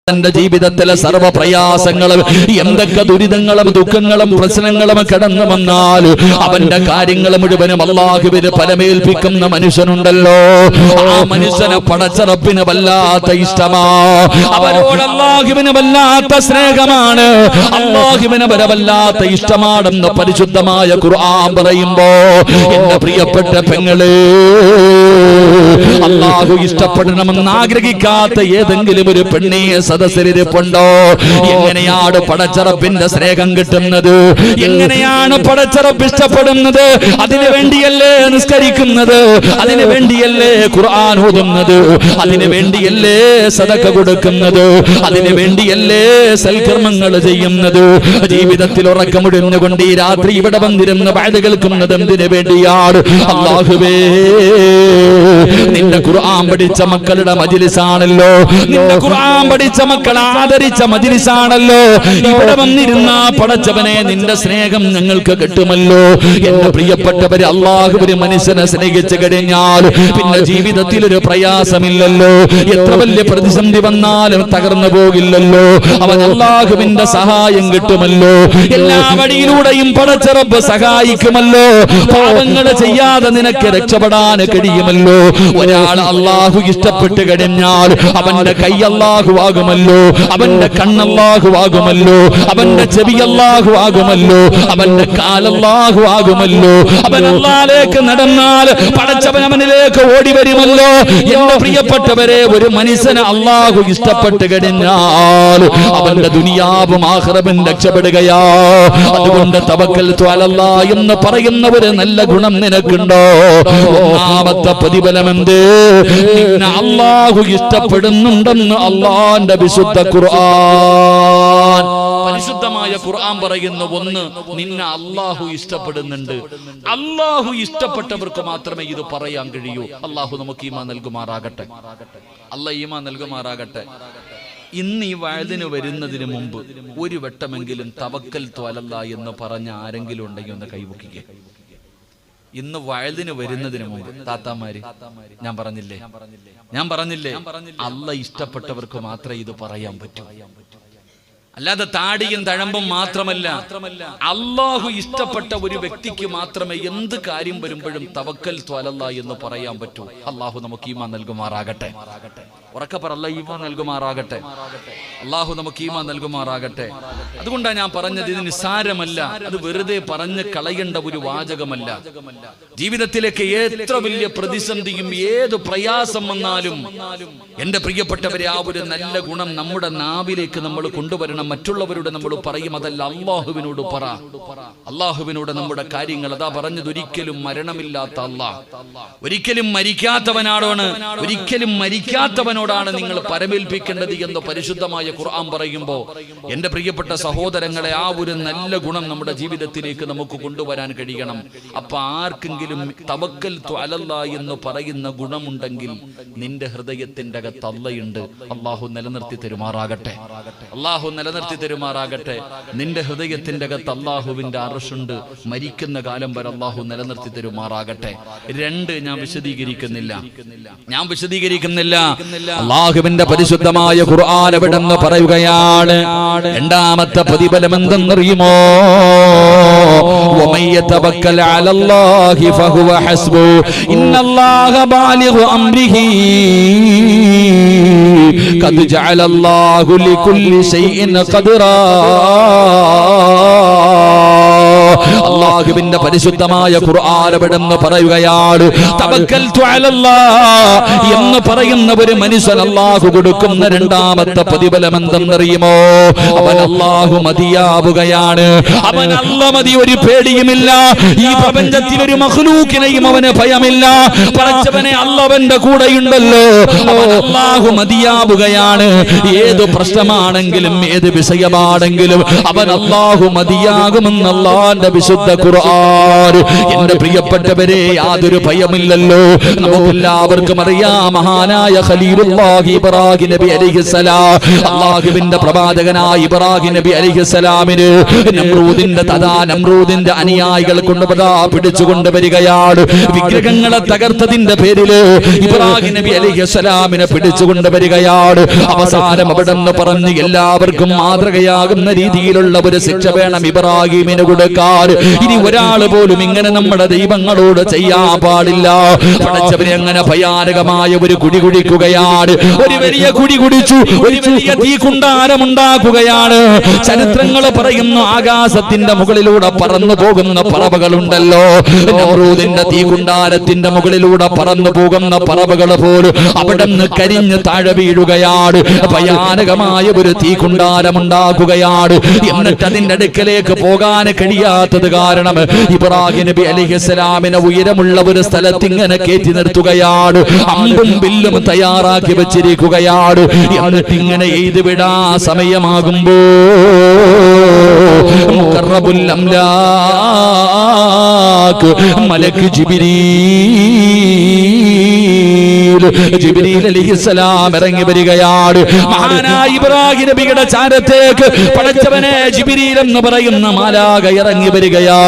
തന്റെ ജീവിതത്തിലെ സർവ്വ പ്രയാസങ്ങളും എന്തൊക്കെ ദുരിതങ്ങളും ദുഃഖങ്ങളും പ്രശ്നങ്ങളും കടന്നു വന്നാൽ അവന്റെ കാര്യങ്ങൾ മുഴുവനും അല്ലാഹുവിന് ഫലമേൽപ്പിക്കുന്ന മനുഷ്യനുണ്ടല്ലോ, ആ മനുഷ്യനെ പടച്ച റബ്ബിന് വല്ലാത്ത ഇഷ്ടമാ, അവരോട് അല്ലാഹുവിന് വല്ലാത്ത സ്നേഹമാണ്, അല്ലാഹുവിന് വല്ലാത്ത ഇഷ്ടമാണെന്ന് പരിശുദ്ധമായ ഖുർആൻ പറയുമ്പോ എന്റെ പ്രിയപ്പെട്ട പെങ്ങളെ, അല്ലാഹു ഇഷ്ടപ്പെടണമെന്ന് ആഗ്രഹിക്കാത്ത ഏതെങ്കിലും ഒരു പെണ്ണിയെ സദസ്സിലിരിപ്പുണ്ടോ? എങ്ങനെയാണ് പടച്ചറപ്പിന്റെ സ്നേഹം കിട്ടുന്നത്? എങ്ങനെയാണ് പടച്ചറപ്പ് ഇഷ്ടപ്പെടുന്നത്? അതിനു വേണ്ടിയല്ലേ നിസ്കരിക്കുന്നത്, അതിനു വേണ്ടിയല്ലേ ഖുർആൻ ഓതുന്നത്, അതിനു വേണ്ടിയല്ലേ സദഖ കൊടുക്കുന്നത്, അതിനു വേണ്ടിയല്ലേ സൽക്കർമ്മങ്ങൾ ചെയ്യുന്നത്? ജീവിതത്തിൽ ഉറക്കമുടിഞ്ഞുകൊണ്ട് ഈ രാത്രി ഇവിടെ വന്നിരുന്ന് വഅദ് കേൾക്കുന്നത് എന്തിനു വേണ്ടിയാണ്? അല്ലാഹുവേ, നിന്റെ ഖുർആൻ പഠിച്ച മക്കളുടെ മജ്ലിസാണല്ലോ, നിന്റെ ഖുർആൻ പഠിച്ച മക്കളെ ആദരിച്ച മജ്ലിസാണല്ലോ, ഇവിടെ വന്നിരുന്ന പടച്ചവനെ നിന്റെ സ്നേഹം ഞങ്ങൾക്ക് കിട്ടുമല്ലോ. എന്റെ പ്രിയപ്പെട്ടവരെ, അല്ലാഹു ഒരു മനുഷ്യനെ സ്നേഹിച്ചു കഴിഞ്ഞാൽ പിന്നെ ജീവിതത്തിൽ ഒരു പ്രയാസമില്ലല്ലോ, എത്ര വലിയ പ്രതിസന്ധി വന്നാലും തകർന്നു പോകില്ലല്ലോ, അവൻ അല്ലാഹുവിന്റെ സഹായം കിട്ടുമല്ലോ, എല്ലാ വഴിയിലൂടെയും പടച്ച റബ്ബ് സഹായിക്കുമല്ലോ, പാപങ്ങൾ ചെയ്യാതെ നിനക്ക് രക്ഷപ്പെടാൻ കഴിയുമല്ലോ. ഒരാൾ അല്ലാഹു ഇഷ്ടപ്പെട്ട് കഴിഞ്ഞാൽ അവന്റെ കൈ അല്ലാഹു ആകുമല്ലോ, അവന്റെ കണ്ണല്ലാഹു ആകുമല്ലോ, അവന്റെ ചെവി അല്ലാഹു ആകുമല്ലോ, അവന്റെ കാലല്ലാഹു ആകുമല്ലോ, അവൻ അല്ലാഹുവിലേക്ക് നടന്നാൽ പടച്ചവൻ അവനിലേക്ക് ഓടി വരുമല്ലോ. എന്റെ പ്രിയപ്പെട്ടവരെ, ഒരു മനുഷ്യനെ അല്ലാഹു ഇഷ്ടപ്പെട്ട് കഴിഞ്ഞാൽ അവന്റെ ദുനിയാവും ആഖിറവും രക്ഷപ്പെടുകയാ. അതുകൊണ്ട് തവക്കൽതു അലല്ലാഹ് എന്ന് പറയുന്ന ഒരു നല്ല ഗുണം നിനക്കുണ്ടോ? ഒന്നാമത്തെ പ്രതിഫലമെന്ത്? നിന്നെ അല്ലാഹു ഇഷ്ടപ്പെടുന്നുണ്ടെന്ന് അല്ലാഹുവിന്റെ വിശുദ്ധ ഖുർആൻ, പരിശുദ്ധമായ ഖുർആൻ പറയുന്നു. ഒന്ന്, നിന്നെ അല്ലാഹു ഇഷ്ടപ്പെടുന്നുണ്ട്. അല്ലാഹു ഇഷ്ടപ്പെട്ടവർക്ക് മാത്രമേ ഇത് പറയാൻ കഴിയൂ. അല്ലാഹു നമുക്ക് ഈമാൻ നൽകുമാറാകട്ടെ, അല്ലാഹ് ഈമാൻ നൽകുമാറാകട്ടെ. ഇന്ന് ഈ വഅദിന് വരുന്നതിന് മുമ്പ് ഒരു വട്ടമെങ്കിലും തവക്കൽതു അലല്ലാഹ് എന്ന് പറഞ്ഞ ആരെങ്കിലും ഉണ്ടെങ്കിൽ ഒന്ന് കൈവക്കുക. ഇന്ന് വഅദിന് വരുന്നതിന് മുമ്പ് താത്താമാര്, ഞാൻ പറഞ്ഞില്ലേ അല്ലാഹ് ഇഷ്ടപ്പെട്ടവർക്ക് മാത്രമേ ഇത് പറയാൻ പറ്റൂ. അല്ലാതെ താടിയും തഴമ്പും മാത്രമല്ല, അല്ലാഹു ഇഷ്ടപ്പെട്ട ഒരു വ്യക്തിക്ക് മാത്രമേ എന്ത് കാര്യം വരുമ്പോഴും തവക്കൽതു അലല്ലാഹ് എന്ന് പറയാൻ പറ്റൂ. അല്ലാഹു നമുക്ക് ഈമാൻ നൽകുമാറാകട്ടെ. ഉറക്കെ പറ, അല്ലാഹു ഈമാൻ നൽകുമാറാകട്ടെ. അല്ലാഹു നമുക്ക് ഈമാൻ നൽകുമാറാകട്ടെ. അതുകൊണ്ടാണ് ഞാൻ പറഞ്ഞത്, ഇത് നിസ്സാരമല്ല, അത് വെറുതെ പറഞ്ഞ് കളയേണ്ട ഒരു വാചകമല്ല. ജീവിതത്തിലേക്ക് എത്ര വലിയ പ്രതിസന്ധിയും ഏത് പ്രയാസം വന്നാലും എന്റെ പ്രിയപ്പെട്ടവരെ, ആ ഒരു നല്ല ഗുണം നമ്മുടെ നാവിലേക്ക് നമ്മൾ കൊണ്ടുവരണം. മറ്റുള്ളവരോട് നമ്മൾ പറയും, അതല്ല അല്ലാഹുവിനോട് പറ. അല്ലാഹുവിനോട് നമ്മുടെ കാര്യങ്ങൾ, അതാ പറഞ്ഞത്, ഒരിക്കലും മരണമില്ലാത്ത അല്ലാഹ്, ഒരിക്കലും മരിക്കാത്തവനാണ്, ഒരിക്കലും മരിക്കാത്തവനോടാണ് നിങ്ങൾ പരമേൽപ്പിക്കേണ്ടത് എന്ന് പരിശുദ്ധമായ ഖുർആൻ പറയുമ്പോ എന്റെ പ്രിയപ്പെട്ട സഹോദരങ്ങളെ, ആ ഒരു നല്ല ഗുണം നമ്മുടെ ജീവിതത്തിലേക്ക് നമുക്ക് കൊണ്ടുവരാൻ കഴിയണം. അപ്പൊ ആർക്കെങ്കിലും തവക്കൽതു അലല്ലാഹ് എന്ന് പറയുന്ന ഗുണമുണ്ടെങ്കിൽ നിന്റെ ഹൃദയത്തിന്റെ അകത്ത് അല്ലാഹുണ്ട്. അല്ലാഹു നിലനിർത്തി തരുമാറാകട്ടെ, അല്ലാഹു നിലനിർത്തി തരുമാറാകട്ടെ. നിന്റെ ഹൃദയത്തിന്റെ അകത്ത് അല്ലാഹുവിന്റെ അർശുണ്ട്. മരിക്കുന്ന കാലം വരെ അല്ലാഹു നിലനിർത്തി തരുമാറാകട്ടെ. രണ്ട്, ഞാൻ വിശദീകരിക്കുന്നില്ല. അല്ലാഹുവിന്റെ പരിശുദ്ധമായ ഖുർആൻ എവിടെന്ന് പറയുകയാണ്. രണ്ടാമത്തെ പ്രതിഫലം എന്തെന്നറിയുമോ? വമൻ യതവക്കൽ അലല്ലാഹി ഫഹുവ ഹസ്ബു ഇന്നല്ലാഹ ബാലിഗു അംരിഹി ഖദ് ജഅലല്ലാഹു ലികുല്ലി ശൈഇൻ ഖദറാ. അല്ലാഹുവിന്റെ പരിശുദ്ധമായ ഖുർആൻ എവിടെന്ന് പറയുകയാണ്, തവക്കൽതു അലല്ലാഹ് എന്ന് പറയുന്ന ഒരു മനുഷ്യൻ അല്ലാഹു കൊടുക്കുന്ന രണ്ടാമത്തെ പ്രതിഫലം എന്തെന്നറിയുമോ? അവൻ അല്ലാഹു മതിയാവുകയാണ്. അവൻ അല്ലാഹ് മതി, ഒരു പേടിയുമില്ല. ഈ പ്രപഞ്ചത്തിൽ ഒരു മഖ്ലൂക്കിനെയും അവന് ഭയമില്ല. പടച്ചവനെ, അല്ലാഹുവിന്റെ കൂടെയുണ്ടല്ലോ. അവൻ അല്ലാഹു മതിയാവുകയാണ്. ഏത് പ്രശ്നമാണെങ്കിലും ഏത് വിഷയമാണെങ്കിലും അവൻ അല്ലാഹു മതിയാകുമെന്ന് അല്ലാഹു അല്ലാഹുവിന്റെ വിശുദ്ധ ഖുർആൻ. എന്റെ പ്രിയപ്പെട്ടവരെ, യാതൊരു ഭയമില്ലല്ലോ. നമുക്കെല്ലാവർക്കും അറിയാം, മഹാനായ ഖലീലുല്ലാഹി ഇബ്രാഹിം നബി അലൈഹിസ്സലാം, അല്ലാഹുവിന്റെ പ്രവാചകനായ ഇബ്രാഹിം നബി അലൈഹിസ്സലാമിന് നമ്രൂദിന്റെ അനുയായികൾ കൊണ്ടുപതാ പിടിച്ചുകൊണ്ട് വരികയാണ്. വിഗ്രഹങ്ങളെ തകർത്തതിന്റെ പേരില് ഇബ്രാഹിം നബി അലൈഹിസ്സലാമിനെ പിടിച്ചുകൊണ്ട് വരികയാണ്. അവസാനം അവിടെ നിന്ന് പറഞ്ഞ് എല്ലാവർക്കും മാതൃകയാകുന്ന രീതിയിലുള്ള ഒരു ശിക്ഷ വേണം ഇബ്രാഹിമിന് കൊടുക്കാൻ. ഇനി ഒരാൾ പോലും ഇങ്ങനെ നമ്മുടെ ദൈവങ്ങളോട് ചെയ്യാൻ പാടില്ല. പടച്ചവനെ അങ്ങനെ ഭയാനകമായ ഒരു കുടി കുടിക്കുകയാണ്. ഒരു വലിയ കുടി കുടിച്ചു, ഒരു വലിയ തീകുണ്ടാരം ഉണ്ടാക്കുകയാണ്. ചരിത്രങ്ങൾ പറയുന്നു, ആകാശത്തിന്റെ മുകളിലൂടെ പറന്നു പോകുന്ന പറവകളുണ്ടല്ലോ, നമ്രൂദിന്റെ തീകുണ്ടാരത്തിന്റെ മുകളിലൂടെ പറന്നു പോകുന്ന പറവകൾ പോലും അവിടെ നിന്ന് കരിഞ്ഞ് താഴെ വീഴുകയാണ്. ഭയാനകമായ ഒരു തീകുണ്ടാരം ഉണ്ടാക്കുകയാണ്. എന്നിട്ട് അതിന്റെ അടുക്കലേക്ക് പോകാൻ കഴിയാത്തത് കാരണം ഇബ്രാഹിം നബി അലൈഹിസ്സലാമിനെ ഉയരമുള്ള ഒരു സ്ഥലത്ത് ഇങ്ങനെ കയറ്റി നിർത്തുകയാണ്. അമ്പും ബില്ലും തയ്യാറാക്കി വെച്ചിരിക്കുകയാണ്. എന്നിട്ട് ഇങ്ങനെ എഴുതി വിടാ സമയമാകുമ്പോ മുഖറബുൽ അംലാക്ക് മലക്ക് ജിബ്രീൽ അലൈഹിസ്സലാം ഇറങ്ങി വരികയാണ്. മഹാനായ ഇബ്രാഹിം നബിയുടെ ചാരത്തേക്ക് പടച്ചവനെ ജിബ്രീൽ എന്ന് പറയുന്ന മാലാഖ ഇറങ്ങി വരികയാ.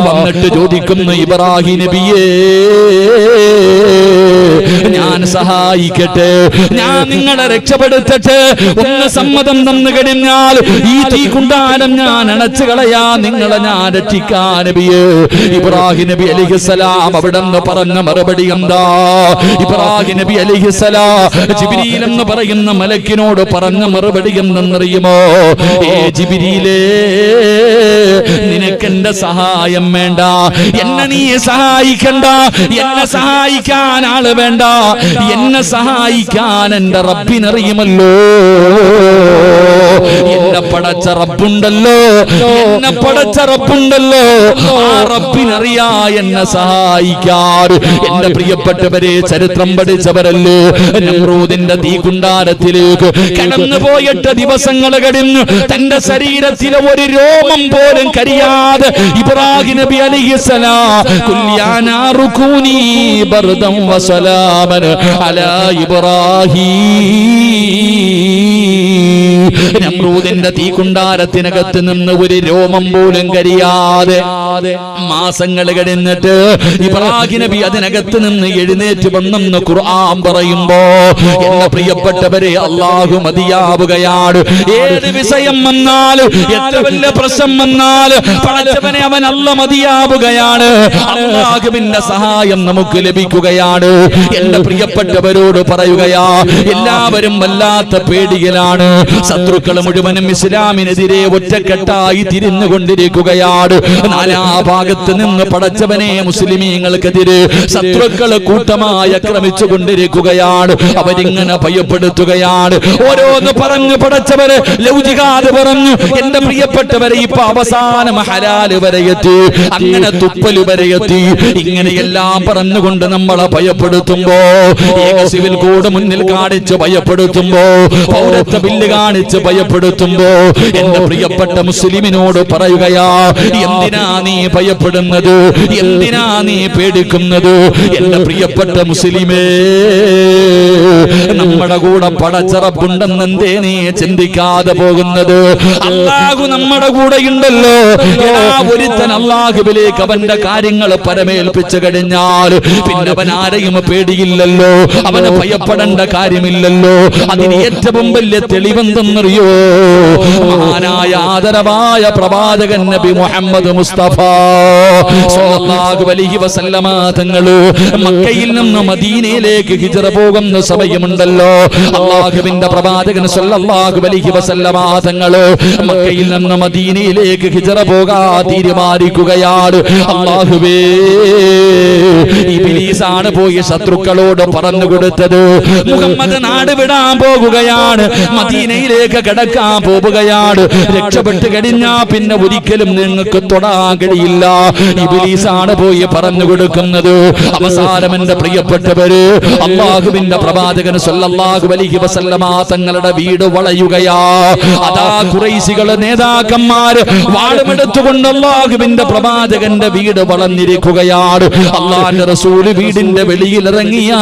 വന്നിട്ട് ചോദിക്കുന്നു, ഇബ്രാഹിം നബിയേ, ഞാൻ സഹായിക്കട്ടെ, ഞാൻ നിങ്ങളെ രക്ഷപ്പെടുത്തട്ടെ. ഒന്ന് സമ്മതം തന്നു കഴിഞ്ഞാൽ ഈ തീകുണ്ടാരം ഞാൻ അണച്ചു കളയാ, നിങ്ങളെ ഞാൻ രക്ഷിക്കാൻ നബിയേ. ഇബ്രാഹിം നബി അലൈഹിസ്സലാം അവിടെ നിന്ന് പറഞ്ഞ മറുപടി എന്താ? ഇബ്രാഹിം നബി അലൈഹിസ്സലാം ജിബ്രീൽ എന്ന് പറയുന്ന മലക്കിനോട് പറഞ്ഞ മറുപടി എന്തെന്നറിയുമോ? ഏ ജിബ്രീലേ, നിനക്കെന്റെ സഹായം വേണ്ട, എന്നെ നീ സഹായിക്കണ്ട, എന്നെ സഹായിക്കാൻ ആള് വേണ്ട, എന്നെ സഹായിക്കാൻ എന്റെ റബ്ബിനറിയുമല്ലോ. എന്നെ പടച്ച റബ്ബുണ്ടല്ലോ, എന്നെ പടച്ച റബ്ബുണ്ടല്ലോ, ആ റബ്ബിനറിയാ എന്നെ സഹായിക്കാറ്. എന്റെ പ്രിയപ്പെട്ടവരെ, ചരിത്രം പഠിച്ചവരല്ലേ, നമ്രൂദിന്റെ തീകുണ്ടാരത്തിലേക്ക് കടന്നു പോയിട്ട് ദിവസങ്ങൾ കഴിഞ്ഞു. തന്റെ ശരീരത്തിലെ ഒരു രോമം പോലും കരിയാതെ ഇബ്രാഹിം നബി അലൈഹിസ്സലാം കുല്യാനാറുകൂനി ബർദം വസലാമൻ അലാ ഇബ്രാഹിം. നമ്രൂദിന്റെ തീകുണ്ടാരത്തിനകത്ത് നിന്ന് ഒരു രോമം പോലും കരിയാതെ മാസങ്ങൾ കഴിഞ്ഞിട്ട് ഇബ്രാഹിം നബി അതിനകത്ത് നിന്ന് എഴുന്നേറ്റ് വന്നെന്ന് ഖുർആൻ പറയുമ്പോ, എന്റെ പ്രിയപ്പെട്ടവരെ, അല്ലാഹു മതിയാവുകയാണ്. ഏത് വിഷയം വന്നാലും, എത്ര വലിയ പ്രശ്നം വന്നാലും പടച്ചവനെ അവൻ അല്ല മതിയാവുകയാണ്. അല്ലാഹുവിന്റെ സഹായം നമുക്ക് ലഭിക്കുകയാണ്. എന്റെ പ്രിയപ്പെട്ടവരോട് പറയുകയാ, എല്ലാവരും വല്ലാത്ത പേടിയിലാണ്. ശത്രുക്കൾ മുഴുവനും ഇസ്ലാമിനെതിരെ ഒറ്റക്കെട്ടായി തിരിഞ്ഞുകൊണ്ടിരിക്കുകയാണ്. നാനാഭാഗത്ത് നിന്ന് പടച്ചവനെ മുസ്ലിമീങ്ങൾക്കെതിരെ ശത്രുക്കൾ കൂട്ടമായി ആക്രമിച്ചു കൊണ്ടിരിക്കുകയാണ്. അവരിങ്ങനെ ഭയപ്പെടുത്തുകയാണ്. ഓരോന്ന് പറഞ്ഞു പടച്ചവര് ലൗജികാത് പറഞ്ഞു. എന്റെ പ്രിയപ്പെട്ടവരെ, ഇപ്പൊ അവസാനം ഹലാല് വരെ എത്തി, അങ്ങനെ തുപ്പല് വരെ എത്തി. ഇങ്ങനെയെല്ലാം പറഞ്ഞുകൊണ്ട് നമ്മളെ ഭയപ്പെടുത്തുമ്പോ, ഏക സിവിൽ കോഡ് മുന്നിൽ കാണിച്ച് ഭയപ്പെടുത്തുമ്പോ, പൗരത്വ ബില്ല് കാണിച്ച് ഭയപ്പെടുത്തുമ്പോ, എന്റെ പ്രിയപ്പെട്ട മുസ്ലിമിനോട് പറയുകയാ, എന്തിനാ നീ ഭയപ്പെടുന്നത്? എന്തിനാ നീ പേടിക്കുന്നത്? എന്റെ പ്രിയപ്പെട്ട മുസ്ലിമേ, നമ്മുടെ കൂടെ പടച്ചറപ്പുണ്ടെന്ന് എന്തേ നീ ചിന്തിക്കാതെ പോകുന്നത്? അല്ലാഹു നമ്മുടെ കൂടെ ഉണ്ടല്ലോ. ഒരുത്തൻ അല്ലാഹുവിലേക്ക് അവന്റെ കാര്യങ്ങൾ പരമേൽപ്പിച്ചു കഴിഞ്ഞാൽ പിന്നെ അവൻ ആരെയും പേടിയില്ലല്ലോ, അവന് ഭയപ്പെടേണ്ട കാര്യമില്ലല്ലോ. അതിന് ഏറ്റവും വലിയ തെളിവെന്തെന്നറിയോ? മഹാനായ ആദരവായ പ്രവാചകൻ നബി മുഹമ്മദ് മുസ്തഫ സ്വല്ലല്ലാഹു അലൈഹി വസല്ലമ തങ്ങള് മക്കയിൽ നിന്ന് മദീനയിലേക്ക് ഹിജ്റ പോകുന്ന സമയമുണ്ടല്ലോ. അല്ലാഹുവിന്റെ പ്രവാചകൻ സ്വല്ലല്ലാഹു അലൈഹി വസല്ലമ തങ്ങള് മക്കയിൽ നിന്ന് മദീനയിലേക്ക് ഹിജ്റ പോകാൻ തീരുമാനിക്കുകയാണ്. അല്ലാഹുവേ, ഇബ്ലീസാണ് പോയി ശത്രുക്കളോട് പറഞ്ഞു കൊടുത്തത്, മുഹമ്മദ് നാട് വിടാൻ പോകുകയാണ്, മദീനയിലേക്ക് കടക്കാൻ കിടക്കാൻ പോവുകയാണ്. രക്ഷപ്പെട്ട് കഴിഞ്ഞാ പിന്നെ ഒരിക്കലും നിങ്ങൾക്ക് തൊടാൻ കഴിയില്ല. ഇബ്ലീസാണ് പോയി പറഞ്ഞു കൊടുക്കുന്നത്. അവസാനം എന്റെ പ്രിയപ്പെട്ടവര്, അല്ലാഹുവിന്റെ പ്രവാചകൻ സല്ലല്ലാഹു അലൈഹി വസല്ലമ തങ്ങളുടെ വീട് വളയുകയാ. അതാ ഖുറൈശികളെ നേതാക്കന്മാര് വാളുമെടുത്തുകൊണ്ട് അല്ലാഹുവിന്റെ പ്രവാചകന്റെ വീട് വളഞ്ഞിരിക്കുകയാണ്. അല്ലാഹുവിന്റെ റസൂല് വീടിന്റെ വെളിയിൽ ഇറങ്ങിയാൽ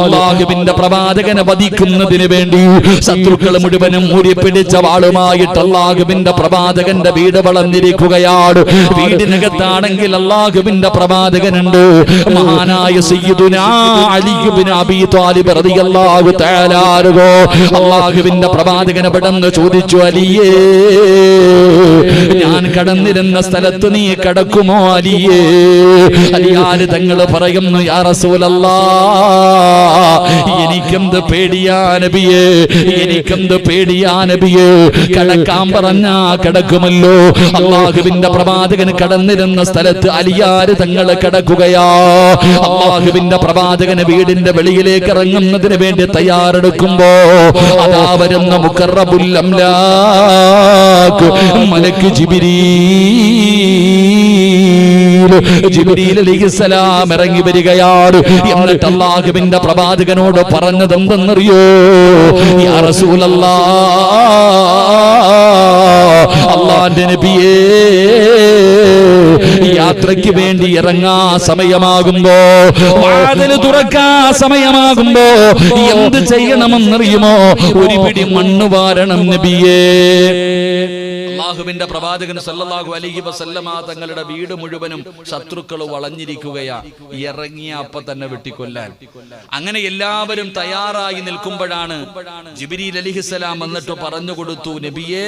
അല്ലാഹുവിന്റെ പ്രവാചകനെ വധിക്കുന്നതിന് വേണ്ടി ശത്രുക്കൾ മുഴുവനും ഊരിപ്പിടിച്ച വാളുമായിട്ട് അല്ലാഹുവിന്റെ പ്രവാചകന്റെ വീട് വളഞ്ഞിരിക്കുകയാണ്. വീടിനകത്താണെങ്കിൽ അല്ലാഹുവിന്റെ പ്രവാചകനുണ്ട്. മഹാനായ സയ്യിദുനാ അലി ഇബ്നു അബീ ത്വാലിബ് റളിയല്ലാഹു തആല അൻഹു അല്ലാഹുവിന്റെ പ്രവാചകനെ പെട്ടെന്ന് ചോദിച്ചു, അലിയേ, ഞാൻ കടന്നിരുന്ന സ്ഥലത്ത് നീ കടക്കുമോ അലിയേ? അലിയാര് തങ്ങൾ പറയുന്നു, യാ റസൂലല്ലാഹ്, എനിക്കെന്ത് പേടിയാ നബിയേ, എനിക്കെന്ത് പേടിയാ നബിയേ. കടക്കാൻ പറഞ്ഞാ കടക്കുമല്ലോ. അല്ലാഹുവിന്റെ പ്രവാചകൻ കടന്നിരുന്ന സ്ഥലത്ത് അലിയാര് തങ്ങൾ കടക്കുകയാ. അല്ലാഹുവിന്റെ പ്രവാചകന് വീടിന്റെ വെളിയിലേക്ക് ഇറങ്ങുന്നതിന് വേണ്ടി തയ്യാറെടുക്കുമ്പോ അതാ വരുന്ന മുഖറബുൽ അംലാക്ക് മലക്ക് ജിബ്രീൽ അലൈഹിസ്സലാം ഇറങ്ങി വരികയാണ്. എന്നിട്ട് അല്ലാഹുവിന്റെ പ്രവാചകനോട് പറഞ്ഞത് എന്തെന്നറിയോ? യാ റസൂലല്ലാഹ്, അല്ലാഹുവിന്റെ നബിയേ, യാത്രയ്ക്ക് വേണ്ടി ഇറങ്ങാ സമയമാകുമ്പോ, വാതിൽ തുറക്കാ സമയമാകുമ്പോ എന്ത് ചെയ്യണമെന്നറിയുമോ? ഒരു പിടി മണ്ണ് വാരണം നബിയേ. അല്ലാഹുവിന്റെ പ്രവാചകൻ സല്ലല്ലാഹു അലൈഹി വസല്ലമ തങ്ങളുടെ വീട് മുഴുവനും ശത്രുക്കൾ വളഞ്ഞിരിക്കുകയാ. ഇറങ്ങിയ അപ്പ തന്നെ വെട്ടിക്കൊല്ലാൻ. അങ്ങനെ എല്ലാവരും തയ്യാറായി നിൽക്കുമ്പോഴാണ് ജിബ്രീൽ അലൈഹിസ്സലാം വന്നിട്ട് പറഞ്ഞു കൊടുത്തു, നബിയേ,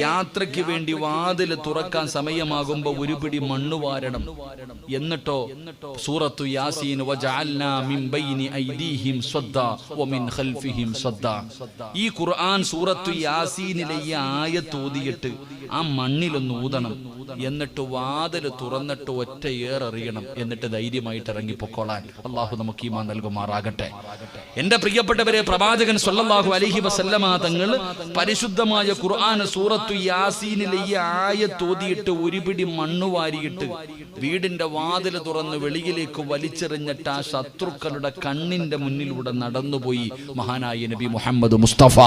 യാത്രയ്ക്ക് വേണ്ടി വാതിൽ തുറക്കാൻ സമയമാകുമ്പോ ഒരു പിടി മണ്ണ് വാരണം. എന്നിട്ടോ സൂറത്തു യാസീൻ, വജഅൽനാ മിൻ ബൈനി ഐദീഹിം സ്വദ്ദാ വമിൻ ഖൽഫിഹിം സ്വദ്ദാ. ഈ ഖുർആൻ സൂറത്തു യാസീനിലെ ഈ ആയത്ത് ഓതിയിട്ട് ആ മണ്ണിലൊന്ന് ഊതണം. എന്നിട്ട് വാതിൽ തുറന്നിട്ട് ഒറ്റ ഏറെറിയണം. എന്നിട്ട് ധൈര്യമായിട്ട് ഇറങ്ങിപ്പൊക്കോളാൻ അള്ളാഹു നമുക്ക് ഈമാൻ നൽകുമാറാകട്ടെ. എന്റെ പ്രിയപ്പെട്ടവരെ, പ്രവാചകൻ സല്ലല്ലാഹു അലൈഹി വസല്ലമ തങ്ങൾ പരിശുദ്ധമായ ഖുർആൻ സൂറത്തു യാസീനിലെ ഈ ആയത്ത് ഓതിയിട്ട് ഒരു പിടി മണ്ണ് വാരിയിട്ട് വീടിന്റെ വാതിൽ തുറന്ന് വെളിയിലേക്ക് വലിച്ചെറിഞ്ഞിട്ട് ആ ശത്രുക്കളുടെ കണ്ണിന്റെ മുന്നിലൂടെ നടന്നുപോയി മഹാനായ നബി മുഹമ്മദ് മുസ്തഫ.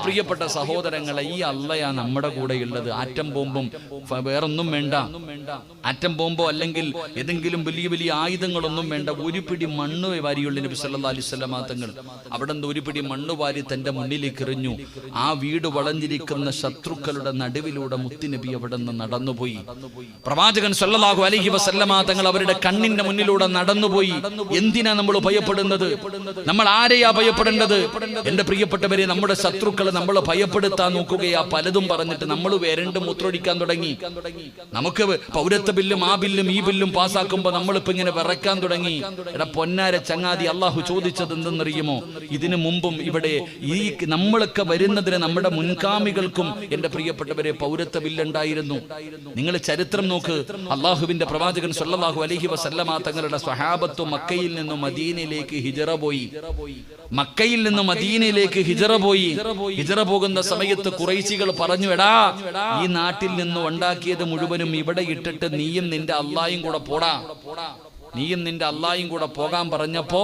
പ്രിയപ്പെട്ട സഹോദരങ്ങളെ, ഈ അള്ളയാ നമ്മുടെ കൂടെയുള്ളത്. ആറ്റം ബോംബും വേറൊന്നും വേണ്ട. ആറ്റം ബോംബോ അല്ലെങ്കിൽ ഏതെങ്കിലും വലിയ വലിയ ആയുധങ്ങളൊന്നും വേണ്ട. ഒരു പിടി മണ്ണ് വാരിയുള്ള നബി സല്ലല്ലാഹു അലൈഹി വസല്ലമ തങ്ങൾ അവിടെ നിന്ന് ഒരു പിടി മണ്ണ് വാരി തന്റെ മുന്നിലേക്ക് എറിഞ്ഞു. ആ വീട് വളഞ്ഞിരിക്കുന്ന ശത്രുക്കളുടെ നടുവിലൂടെ മുത്തുനബി അവിടെ നിന്ന് നടന്നുപോയി. പ്രവാചകൻ സല്ലല്ലാഹു അലൈഹി വസല്ലമ തങ്ങൾ അവരുടെ കണ്ണിന്റെ മുന്നിലൂടെ നടന്നുപോയി. എന്തിനാ നമ്മൾ ഭയപ്പെടുന്നത്? നമ്മൾ ആരെയാ ഭയപ്പെടേണ്ടത്? എന്റെ പ്രിയപ്പെട്ടവരെ, നമ്മുടെ ശത്രുക്കളെ നമ്മൾ ഭയപ്പെടുത്താൻ നോക്കുകയാ. പലതും പറഞ്ഞിട്ട് നമ്മൾ വരണ്ട് മൂത്രൊടിക്കാൻ തുടങ്ങി. നമുക്ക് പൗരത്വ ബില്ലും ആ ബില്ലും ഈ ബില്ലും പാസ്സാക്കുമ്പോ നമ്മളിപ്പോ ഇങ്ങനെ വിറക്കാൻ തുടങ്ങി. എടാ പൊന്നാര ചങ്ങാതി, അള്ളാഹു ചോദിച്ചത് എന്തെന്നറിയുമോ? ഇതിനു മുമ്പും ഇവിടെ ഈ നമ്മളൊക്കെ വരുന്നതിന് നമ്മുടെ മുൻഗാമികൾക്കും എന്റെ പ്രിയപ്പെട്ടവരെ പൗരത്വ ബില്ലുണ്ടായിരുന്നു. നിങ്ങൾ ചരിത്രം നോക്ക്. അള്ളാഹുവിന്റെ പ്രവാചകൻ സല്ലല്ലാഹു അലൈഹി വസല്ലമ തങ്ങളുടെ സ്വഹാബത്ത് മക്കയിൽ നിന്നും മദീനയിലേക്ക് ഹിജറ പോയി. മക്കയിൽ നിന്ന് മദീനയിലേക്ക് ഹിജറ പോയി. ഹിജറ പോകുന്ന സമയത്ത് ഖുറൈശികൾ പറഞ്ഞു, എടാ, ഈ നാട്ടിൽ നിന്ന് ഉണ്ടാക്കിയത് മുഴുവനും ഇവിടെ ഇട്ടിട്ട് നീയും നിന്റെ അള്ളായും കൂടെ പോടാ, നീയും നിന്റെ അള്ളായും കൂടെ പോകാൻ പറഞ്ഞപ്പോ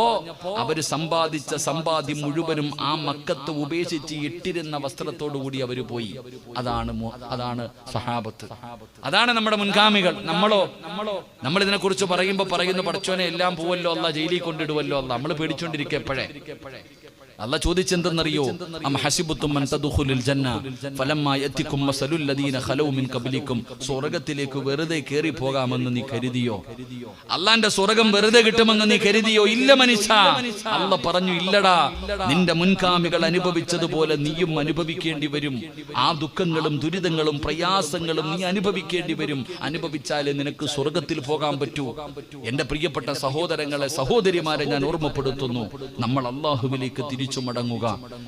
അവര് സമ്പാദിച്ച സമ്പാദ്യം മുഴുവനും ആ മക്കത്ത് ഉപേക്ഷിച്ച് ഇട്ടിരുന്ന വസ്ത്രത്തോടു കൂടി അവര് പോയി. അതാണ് സഹാബത്ത്, അതാണ് നമ്മുടെ മുൻഗാമികൾ. നമ്മൾ ഇതിനെ കുറിച്ച് പറയുന്നു, പടച്ചോനെ എല്ലാം പോവല്ലോ അല്ല, ജയിലിൽ കൊണ്ടിടുവല്ലോ അല്ല. നമ്മൾ പേടിച്ചോണ്ടിരിക്കുക എപ്പോഴേ. അല്ല ചോദിച്ചെന്തെന്നറിയോ? അം ഹസിബുത്തും അൻ തദ്ഖുലുൽ ജന്ന ഫലമ്മാ യതികും മസലുൽ ലദീന ഖലൗ മിൻ ഖബ്ലികും. സ്വർഗ്ഗത്തിലേക്ക് വെറുതെ കേറി പോകാമെന്ന് നീ കരുതിയോ? അല്ലാഹുവിന്റെ സ്വർഗ്ഗം വെറുതെ കിട്ടുമെന്ന് നീ കരുതിയോ? ഇല്ല മനുഷ്യ. അല്ലാഹ് പറഞ്ഞു, ഇല്ലടാ, നിന്റെ മുൻഗാമികൾ അനുഭവിച്ചതുപോലെ നീയും അനുഭവിക്കേണ്ടി വരും. ആ ദുഃഖങ്ങളും ദുരിതങ്ങളും പ്രയാസങ്ങളും നീ അനുഭവിക്കേണ്ടി വരും. അനുഭവിച്ചാലേ നിനക്ക് സ്വർഗ്ഗത്തിൽ പോകാൻ പറ്റൂ. എന്റെ പ്രിയപ്പെട്ട സഹോദരങ്ങളെ, സഹോദരിമാരെ, ഞാൻ ഓർമ്മപ്പെടുത്തുന്നു, നമ്മൾ അല്ലാഹുവിലേക്ക് തിരിച്ചു തിരിച്ചു മടങ്ങുക,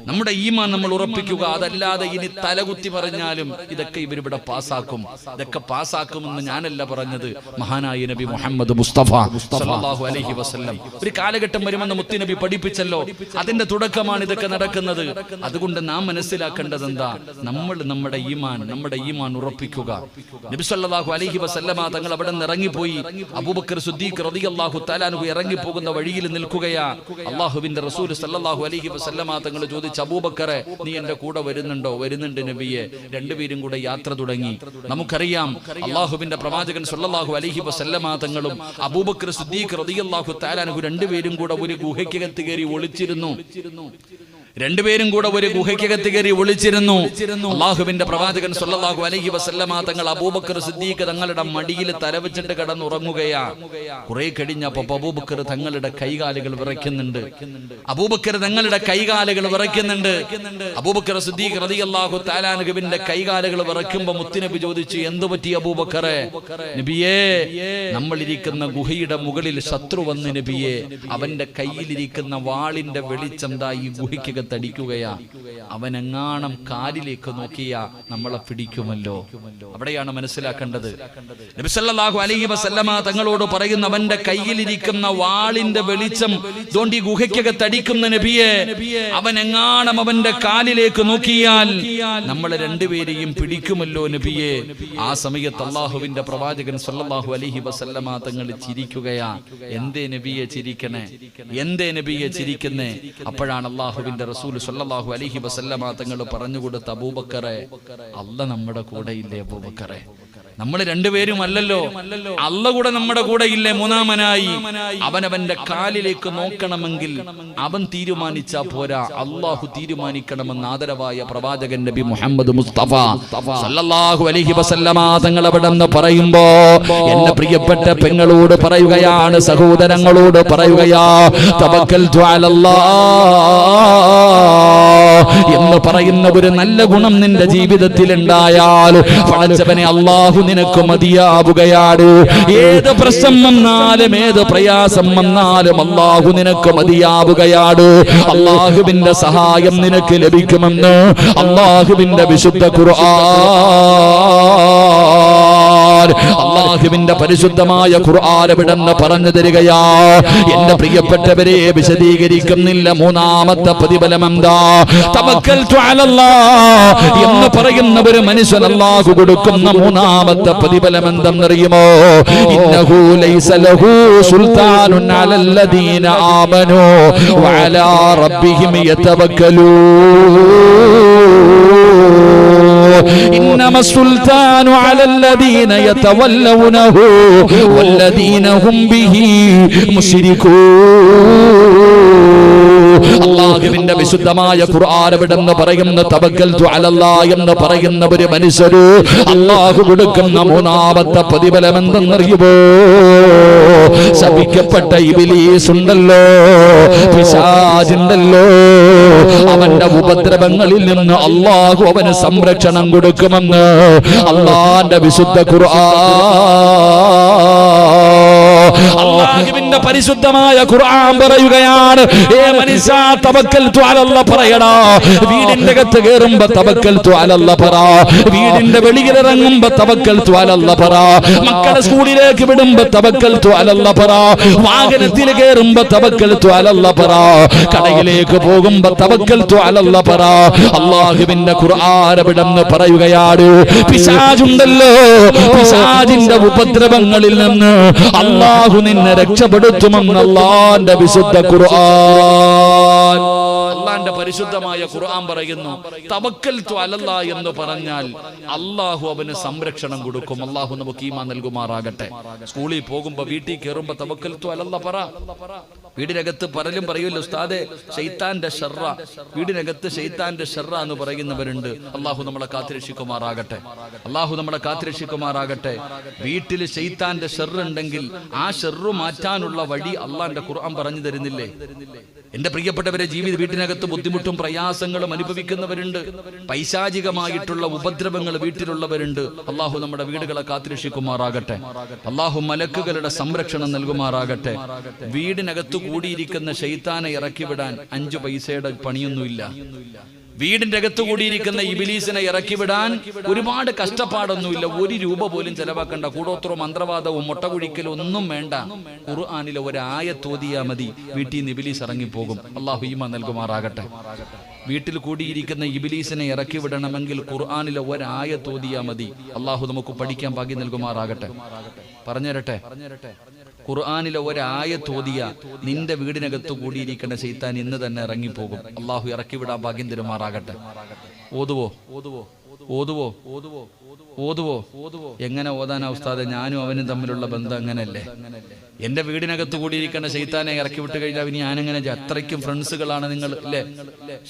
നമ്മുടെ ഈമാൻ നമ്മൾ ഉറപ്പിക്കുക. അതല്ലാതെ ഇനി തലകുത്തി പറഞ്ഞാലും ഇതൊക്കെ ഇവരിവിടെ പാസ്സാക്കും, ഇതൊക്കെ പാസ്സാക്കുമെന്ന് ഞാനല്ല പറഞ്ഞത്, മഹാനായ നബി മുഹമ്മദ് മുസ്തഫ സല്ലല്ലാഹു അലൈഹി വസല്ലം. ഒരു കാലഘട്ടം വരുമെന്ന് മുത്തുനബി പഠിപ്പിച്ചല്ലോ, അതിന്റെ തുടക്കമാണ് ഇതൊക്കെ നടക്കുന്നത്. അതുകൊണ്ട് നാം മനസ്സിലാക്കേണ്ടത് എന്താ? നമ്മൾ നമ്മുടെ ഈമാൻ ഉറപ്പിക്കുക. നബി സല്ലല്ലാഹു അലൈഹി വസല്ലമ തങ്ങൾ അവിടെ നിന്ന് ഇറങ്ങിപ്പോയി. അബൂബക്കർ സിദ്ദീഖ് റളിയല്ലാഹു തആല അൻഹു ഇറങ്ങിപ്പോകുന്ന വഴിയിൽ നിൽക്കുകയാ. അല്ലാഹുവിന്റെ റസൂൽ സല്ലല്ലാഹു അലൈഹി വസല്ലമ തങ്ങൾ ചോദിച്ചു, അബൂബക്കറെ നീ എന്റെ കൂടെ വരുന്നുണ്ടോ? വരുന്നുണ്ട് നബിയെ. രണ്ടുപേരും കൂടെ യാത്ര തുടങ്ങി. നമുക്കറിയാം അല്ലാഹുവിന്റെ പ്രവാചകൻ സല്ലല്ലാഹു അലൈഹി വസല്ലമ തങ്ങളും അബൂബക്കർ സിദ്ദീഖ് റളിയല്ലാഹു തആല അൻഹു രണ്ടുപേരും കൂടെ ഒരു ഗുഹയ്ക്കകത്ത് കയറി ഒളിച്ചിരുന്നു. അല്ലാഹുവിന്റെ പ്രവാചകൻ സല്ലല്ലാഹു അലൈഹി വസല്ലമ തങ്ങൾ അബൂബക്കർ സിദ്ദീഖ് തങ്ങളുടെ മടിയിൽ തലവെച്ചിട്ട് കിടന്നുറങ്ങുകയാ. കുറെ കഴിഞ്ഞപ്പോൾ അബൂബക്കർ തങ്ങളുടെ കൈകാലുകൾ വിറയ്ക്കുന്നുണ്ട്. അബൂബക്കർ സിദ്ദീഖ് റളിയല്ലാഹു തആല അൻഹുവിന്റെ കൈകാലുകൾ വിറയ്ക്കുമ്പോൾ മുത്തുനബി ചോദിച്ചു, എന്തു പറ്റി അബൂബക്കറെ? നബിയേ, നമ്മളിരിക്കുന്ന ഗുഹയുടെ മുകളിൽ ശത്രു വന്ന് നബിയെ, അവന്റെ കയ്യിലിരിക്കുന്ന വാളിന്റെ വെളിച്ചം ദാ ഈ ഗുഹയ്ക്ക് തടിക്കുകയാ. അവനെങ്ങാണം കാലിലേക്ക് നോക്കിയാ നമ്മളെ പിടിക്കുമല്ലോ. അവിടെയാണ് മനസ്സിലാക്കേണ്ടത്. നബി സല്ലല്ലാഹു അലൈഹി വസല്ലമ തങ്ങളോട് പറയുന്ന, അവന്റെ കയ്യിലിരിക്കുന്ന വാളിന്റെ വെളിച്ചം ദോണ്ടി ഗുഹയ്ക്കകത്ത് അടിക്കുന്ന നബിയെ, അവനെങ്ങാണം അവന്റെ കാലിലേക്ക് നോക്കിയാൽ നമ്മളെ രണ്ടുപേരെയും പിടിക്കുമല്ലോ നബിയെ. ആ സമയത്ത് അല്ലാഹുവിന്റെ പ്രവാചകൻ സല്ലല്ലാഹു അലൈഹി വസല്ലമ തങ്ങൾ ചിരിക്കുകയാ. എന്തേ നബിയെ ചിരിക്കണേ? എന്തേ നബിയെ ചിരിക്കുന്നേ? അപ്പോഴാണ് അല്ലാഹുവിന്റെ റസൂൽ സല്ലല്ലാഹു അലൈഹി വസല്ലമ തങ്ങൾ പറഞ്ഞു കൊടുത്ത, അബൂബക്കറെ, അല്ലാഹ് നമ്മുടെ കൂടെ ഇല്ലേ അബൂബക്കറെ? നമ്മൾ രണ്ടുപേരും അല്ലല്ലോ, അല്ലാഹ് കൂടെ നമ്മുടെ കൂടെ ഇല്ലേ? മൂന്നാമനായി അവനവന്റെ കാലിലേക്ക് നോക്കണമെങ്കിൽ അവൻ തീരുമാനിച്ചാ പോരാ, അല്ലാഹു തീരുമാനിക്കണമെന്ന് ആദരവായ പ്രവാചകൻ നബി മുഹമ്മദ് മുസ്തഫ സല്ലല്ലാഹു അലൈഹി വസല്ലമ തങ്ങൾ അവിടെ നിന്ന് പറയുമ്പോ എന്റെ പ്രിയപ്പെട്ട പെങ്ങളോട് പറയുകയാണ്, സഹോദരങ്ങളോട് പറയുകയാ, തവക്കൽതു അലല്ലാഹ് എന്ന് പറയുന്ന ഒരു നല്ല ഗുണം നിന്റെ ജീവിതത്തിൽ ഉണ്ടായാൽ പടച്ചവനെ അല്ലാഹു നിനക്ക് മതിയാവുകയാണ്. ഏത് പ്രശ്നം വന്നാലും ഏത് പ്രയാസം വന്നാലും അല്ലാഹു നിനക്ക് മതിയാവുകയാണ്. അല്ലാഹുവിന്റെ സഹായം നിനക്ക് ലഭിക്കുമെന്ന് അല്ലാഹുവിന്റെ വിശുദ്ധ ഖുർആൻ, അല്ലാഹുവിന്റെ പരിശുദ്ധമായ ഖുർആൻ വിടന്ന് പറഞ്ഞു തരികയാ. എന്റെ പ്രിയപ്പെട്ടവരെ, വിശദീകരിക്കുന്നില്ല. മൂന്നാമത്തെ പ്രതിഫലം എന്താ? തവക്കൽതു അലല്ലാഹ് എന്ന് പറയുന്ന ഒരു മനുഷ്യൻ അല്ലാഹു കൊടുക്കുന്ന മൂന്നാമത്തെ പ്രതിഫലം എന്തെന്നറിയുമോ? ഇന്നഹു ലൈസ ലഹു സുൽത്താനുൻ അലല്ലദീന ആമനൂ വഅലാ റബ്ബിഹിം യതവക്കലൂൻ. ഇന്നമ സുൽത്താനു അലല്ലദീന യതവല്ലൗനഹു വല്ലദീന ഹും ബിഹി മുശ്രികൂൻ. അല്ലാഹുവിന്റെ വിശുദ്ധമായ ഖുർആൻ വിടെന്ന് പറയുന്ന തവക്കൽതു അലല്ലാഹ് എന്ന് പറയുന്ന ഒരു മനുഷ്യര് അല്ലാഹു കൊടുക്കുന്ന മൂന്നാമത്തെ പ്രതിഫലം എന്തെന്നറിയുമോ? ശപിക്കപ്പെട്ട ഇബ്ലീസ് ഉണ്ടല്ലോ, പിശാചുണ്ടല്ലോ, അവന്റെ ഉപദ്രവങ്ങളിൽ നിന്ന് അല്ലാഹു അവന് സംരക്ഷണം കൊടുക്കുമെന്ന് അല്ലാഹുവിന്റെ വിശുദ്ധ ഖുർആൻ. അല്ലാഹുവിന്റെ പരിശുദ്ധമായ ഖുർആൻ പറയുകയാണ്, ഏ മനുഷ്യ തവക്കൽതു അലല്ലാഹ് പറയടാ. വീടിന്റെ അകത്ത് കയറുമ്പോ തവക്കൽതു അലല്ലാഹ് പറ, വീടിന്റെ വെളിയിൽ ഇറങ്ങുമ്പോ തവക്കൽതു അലല്ലാഹ് പറ, മക്കളെ സ്കൂളിലേക്ക് വിടുമ്പോ തവക്കൽതു അലല്ലാഹ് പറ, വാഹനത്തിൽ കയറുമ്പോ തവക്കൽതു അലല്ലാഹ് പറ, കടയിലേക്ക് പോകുമ്പോ തവക്കൽതു അലല്ലാഹ് പറ. അല്ലാഹുവിന്റെ ഖുർആൻ വിടെന്ന് പറയുകയാണ്, പിശാചുണ്ടല്ലോ, പിശാചിന്റെ ഉപദ്രവങ്ങളിൽ നിന്ന് അല്ലാഹു നിന്നെ രക്ഷപ്പെടുത്തുമെന്ന് അല്ലാഹുവിന്റെ വിശുദ്ധ ഖുർആൻ. അല്ലാഹുവിന്റെ പരിശുദ്ധമായ ഖുർആൻ പറയുന്നു, തവക്കൽതു അലല്ലാഹ് എന്ന് പറഞ്ഞാൽ അല്ലാഹു അവന് സംരക്ഷണം കൊടുക്കും. അല്ലാഹു നമുക്ക് ഈമാൻ നൽകുമാറാകട്ടെ. സ്കൂളിൽ പോകുമ്പോ, വീട്ടിൽ കയറുമ്പോ തവക്കൽതു അലല്ലാഹ് പറ. വീടിനകത്ത് പലരും പറയുമല്ലോ, ഉസ്താദേ ശൈത്താന്റെ ഷർറ, വീടിനകത്ത് ശൈത്താന്റെ ഷർറ എന്ന് പറയുന്നവരുണ്ട്. അല്ലാഹു നമ്മളെ കാത്തുരക്ഷിക്കുമാറാകട്ടെ. അല്ലാഹു നമ്മളെ കാത്തുരക്ഷിക്കുമാറാകട്ടെ. വീട്ടിൽ ശൈത്താന്റെ ഷർറുണ്ടെങ്കിൽ ആ ഷർറു മാറ്റാനുള്ള വഴി അല്ലാഹുവിന്റെ ഖുർആൻ പറഞ്ഞു തരുന്നില്ലേ? എന്റെ പ്രിയപ്പെട്ടവരെ, വീട്ടിനകത്ത് ബുദ്ധിമുട്ടും പ്രയാസങ്ങളും അനുഭവിക്കുന്നവരുണ്ട്, പൈശാചികമായിട്ടുള്ള ഉപദ്രവങ്ങൾ വീട്ടിലുള്ളവരുണ്ട്. അല്ലാഹു നമ്മുടെ വീടുകളെ കാത്തുരക്ഷിക്കുമാറാകട്ടെ. അല്ലാഹു മലക്കുകളുടെ സംരക്ഷണം നൽകുമാറാകട്ടെ. വീടിനകത്ത് കൂടിയിരിക്കുന്ന ശൈത്താനെ ഇറക്കി വിടാൻ 5 പൈസയുടെ പണിയൊന്നുമില്ല. വീടിന്റെ അകത്ത് കൂടിയിരിക്കുന്ന ഇബിലീസിനെ ഇറക്കി വിടാൻ ഒരുപാട് കഷ്ടപ്പാടൊന്നുമില്ല. 1 രൂപ പോലും ചെലവാക്കണ്ട. കൂടോത്രവും മന്ത്രവാദവും മുട്ടകുഴിക്കലും ഒന്നും വേണ്ട. ഖുർആനിലെ ഒരായത്ത് ഓതിയാ മതി, വീട്ടിൽ നിന്ന് ഇബിലീസ് ഇറങ്ങിപ്പോകും. അള്ളാഹു ഈമാൻ നൽകുമാറാകട്ടെ. വീട്ടിൽ കൂടിയിരിക്കുന്ന ഇബിലീസിനെ ഇറക്കി വിടണമെങ്കിൽ ഖുർആനിലെ ഒരായത്ത് ഓതിയാ മതി. അള്ളാഹു നമുക്ക് പഠിക്കാൻ ഭാഗ്യം നൽകുമാറാകട്ടെ. പറഞ്ഞുതരട്ടെ, ഖുർആനിലെ ഒരായത്ത് ഓതിയ നിന്റെ വീടിനകത്ത് കൂടിയിരിക്കുന്ന ശൈത്താൻ ഇന്ന് തന്നെ ഇറങ്ങിപ്പോകും. അള്ളാഹു ഇറക്കി വിടാൻ ഭാഗ്യം തരുമാറാകട്ടെ. ഓതുവോ? എങ്ങനെ ഓതാനാ ഉസ്താദെ? ഞാനും അവനും തമ്മിലുള്ള ബന്ധം അങ്ങനെയല്ലേ? എന്റെ വീടിനകത്ത് കൂടിയിരിക്കുന്ന ശൈത്താനെ ഇറക്കി വിട്ട് കഴിഞ്ഞാൽ ഇനി ഞാനെങ്ങനെ? അത്രയ്ക്കും ഫ്രണ്ട്സുകളാണ് നിങ്ങൾ അല്ലേ?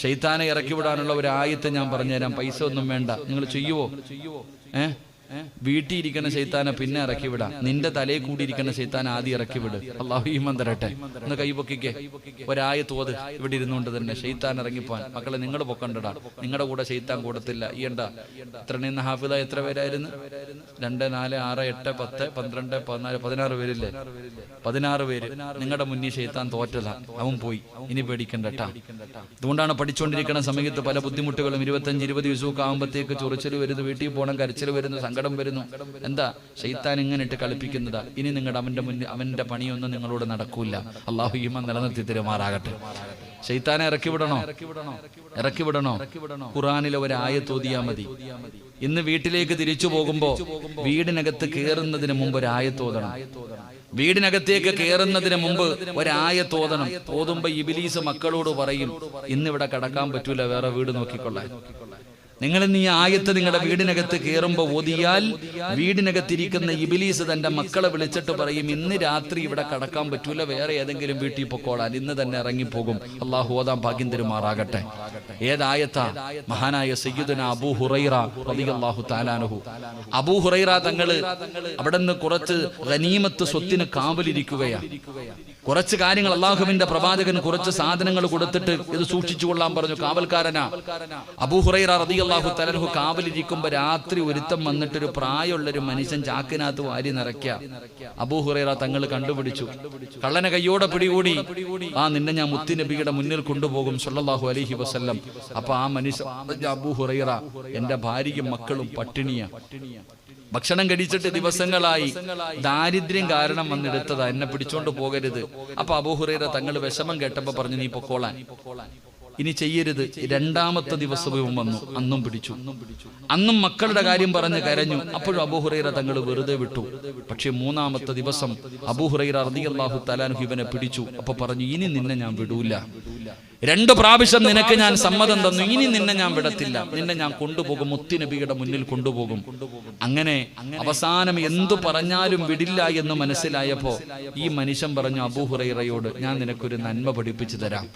ശൈത്താനെ ഇറക്കി വിടാനുള്ള ഒരു ആയത്ത് ഞാൻ പറഞ്ഞുതരാം. പൈസ ഒന്നും വേണ്ട. നിങ്ങൾ ചെയ്യുവോ? വീട്ടിൽ ഇരിക്കുന്ന ശൈത്താനെ പിന്നെ ഇറക്കി വിടാം. നിന്റെ തലയിൽ കൂടിയിരിക്കുന്ന ശൈത്താൻ ആദ്യം ഇറക്കി വിട്. അള്ളാഹു ഈമാൻ തരട്ടെ. ഒന്ന് കൈപൊക്കിക്കേ. ഒരായത്ത് ഓത് ഇവിടെ ഇരുന്നുകൊണ്ട് തന്നെ. ശൈത്താൻ ഇറങ്ങിപ്പോൻ. മക്കളെ നിങ്ങൾ പൊക്കണ്ടടാ. നിങ്ങളുടെ കൂടെ ശൈത്താൻ കൂടത്തില്ല. ഈ എന്താ ഇത്ര നിന്ന് ഹാഫിദ എത്ര പേരായിരുന്നു? 2, 4, 6, 8, 10, 12, 14, 16 പേരില്ലേ? 16 പേര്. നിങ്ങളുടെ മുന്നിൽ ശൈത്താൻ തോറ്റതാ. അവൻ പോയി. ഇനി പേടിക്കണ്ടട്ടാ. അതുകൊണ്ടാണ് പഠിച്ചുകൊണ്ടിരിക്കുന്ന സമയത്ത് പല ബുദ്ധിമുട്ടുകളും 25-20 ദിവസമൊക്കെ ആകുമ്പോഴത്തേക്ക് ചൊറിച്ചൽ വരുന്നു, വീട്ടിൽ പോകണം, കരച്ചിൽ വരുന്നു, സങ്കടം വരുന്നു. എന്താ? ശൈത്താൻ ഇങ്ങനെ ഇട്ട് കളിപ്പിക്കുന്നതാ. ഇനി നിങ്ങളുടെ അവന്റെ പണിയൊന്നും നിങ്ങളോട് നടക്കൂല. അള്ളാഹു ഈമാൻ നിലനിർത്തി തരുമാറാകട്ടെ. ശൈത്താനെ ഇറക്കി വിടണോ? ഖുർആനിലെ ഒരായത്ത് ഓതിയാ മതി. ഇന്ന് വീട്ടിലേക്ക് തിരിച്ചു പോകുമ്പോ വീടിനകത്ത് കയറുന്നതിന് മുമ്പ് ഒരായത്ത് ഓതണം. വീടിനകത്തേക്ക് കയറുന്നതിന് മുമ്പ് ഒരായത്ത് ഓതണം. ഓതുമ്പോ ഇബിലീസ് മക്കളോട് പറയും, ഇന്നിവിടെ കടക്കാൻ പറ്റൂല, വേറെ വീട് നോക്കിക്കൊള്ളാൻ. നിങ്ങൾ ഇന്ന് ഈ ആയത്ത് നിങ്ങളുടെ വീടിനകത്ത് കയറുമ്പോൾ ഓതിയാൽ വീടിനകത്തിരിക്കുന്ന ഇബിലീസ് തന്റെ മക്കളെ വിളിച്ചിട്ട് പറയും, ഇന്ന് രാത്രി ഇവിടെ കടക്കാൻ പറ്റൂല, വേറെ ഏതെങ്കിലും വീട്ടിൽ പൊക്കോളാൻ. ഇന്ന് തന്നെ ഇറങ്ങിപ്പോകും. അള്ളാഹു ഓതാൻ ഭാഗ്യം തരുമാറാകട്ടെ. ഏതായത്താ? മഹാനായ സയ്യിദുനാ അബൂ ഹുറൈറ റളിയല്ലാഹു തആല അൻഹു. അബൂ ഹുറൈറ തങ്ങള് അവിടെ നിന്ന് കുറച്ച് ഗനീമത്ത് സ്വത്തിന് കാവലിരിക്കുകയാണ്. കുറച്ച് കാര്യങ്ങൾ അള്ളാഹുവിന്റെ പ്രവാചകൻ കുറച്ച് സാധനങ്ങൾ കൊടുത്തിട്ട് ഇത് സൂക്ഷിച്ചു കൊള്ളാൻ പറഞ്ഞു. കാവൽക്കാരനാ അബൂ ഹുറൈറ റളിയല്ലാഹു തആല അൻഹു. കാവലിരിക്കുമ്പോ രാത്രി ഒരുത്തം വന്നിട്ടൊരു പ്രായമുള്ളൊരു മനുഷ്യൻ ചാക്കിനകത്ത് വാരി നിറയ്ക്കുക. അബൂ ഹുറൈറ തങ്ങൾ കണ്ടുപിടിച്ചു. കള്ളനെ കയ്യോടെ പിടികൂടി. നിന്നെ ഞാൻ മുത്തുനബിയുടെ മുന്നിൽ കൊണ്ടുപോകും സല്ലല്ലാഹു അലൈഹി വസല്ലം. അപ്പൊ ആ മനുഷ്യൻ, അബൂ ഹുറൈറ, എന്റെ ഭാര്യയും മക്കളും പട്ടിണിയാ, ഭക്ഷണം കഴിച്ചിട്ട് ദിവസങ്ങളായി, ദാരിദ്ര്യം കാരണം വന്നെടുത്തതാ, എന്നെ പിടിച്ചോണ്ട് പോകരുത്. അപ്പൊ അബൂ ഹുറൈറ തങ്ങൾ വിഷമം കേട്ടപ്പോ പറഞ്ഞു, നീ പൊക്കോളാൻ, ഇനി ചെയ്യരുത്. 2ാമത്തെ ദിവസവും വന്നു, അന്നും പിടിച്ചു. അന്നും മക്കളുടെ കാര്യം പറഞ്ഞ് കരഞ്ഞു. അപ്പോഴും അബൂ ഹുറൈറ തങ്ങൾ വെറുതെ വിട്ടു. പക്ഷെ 3ാമത്തെ ദിവസം അബൂ ഹുറൈറ റളിയല്ലാഹു തആല അൻഹു ഇവനെ പിടിച്ചു. അപ്പൊ പറഞ്ഞു, ഇനി നിന്നെ ഞാൻ വിടൂല. 2 പ്രാവശ്യം നിനക്ക് ഞാൻ സമ്മതം തന്നു, ഇനി നിന്നെ ഞാൻ വിടത്തില്ല, നിന്നെ ഞാൻ കൊണ്ടുപോകും, മുത്തുനബിയുടെ മുന്നിൽ കൊണ്ടുപോകും. അങ്ങനെ അവസാനം എന്തു പറഞ്ഞാലും വിടില്ല എന്ന് മനസ്സിലായപ്പോ ഈ മനുഷ്യൻ പറഞ്ഞു അബൂ ഹുറൈറയോട്, ഞാൻ നിനക്കൊരു നന്മ പഠിപ്പിച്ചു തരാം.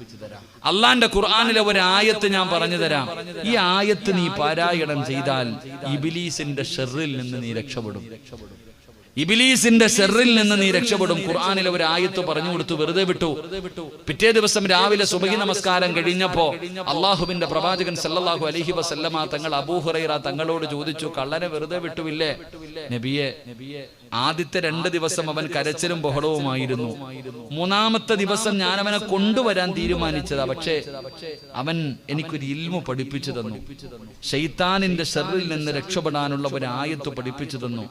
അള്ളാന്റെ ഖുർആനിലെ ഒരു ആയത്ത് ഞാൻ പറഞ്ഞു തരാം. ഈ ആയത്ത് നീ പാരായണം ചെയ്താൽ ഇബ്ലീസിന്റെ ഷർറിൽ നിന്ന് നീ രക്ഷപ്പെടും. ഇബ്ലീസിന്റെ ഷർറിൽ നിന്ന് നീ രക്ഷപ്പെടും. ഖുർആനിലെ ഒരു ആയത്ത് പറഞ്ഞു കൊടുത്തു, വെറുതെ വിട്ടു. പിറ്റേ ദിവസം രാവിലെ സുബഹി നമസ്കാരം കഴിഞ്ഞപ്പോ അള്ളാഹുവിന്റെ പ്രവാചകൻ സല്ലല്ലാഹു അലൈഹി വസല്ലമ തങ്ങൾ അബൂ ഹുറൈറ തങ്ങളോട് ചോദിച്ചു, കള്ളനെ വെറുതെ വിട്ടുവില്ലേ? നബിയെ, ആദ്യത്തെ 2 ദിവസം അവൻ കരച്ചിലും ബഹളവുമായിരുന്നു. 3ാമത്തെ ദിവസം ഞാൻ അവനെ കൊണ്ടുവരാൻ തീരുമാനിച്ചതാ. പക്ഷേ അവൻ എനിക്കൊരു ഇൽമു പഠിപ്പിച്ചു തന്നു. ശൈത്താനിന്റെ ഷർറിൽ നിന്ന് രക്ഷപ്പെടാനുള്ള ഒരു ആയത്ത് പഠിപ്പിച്ചു തന്നു.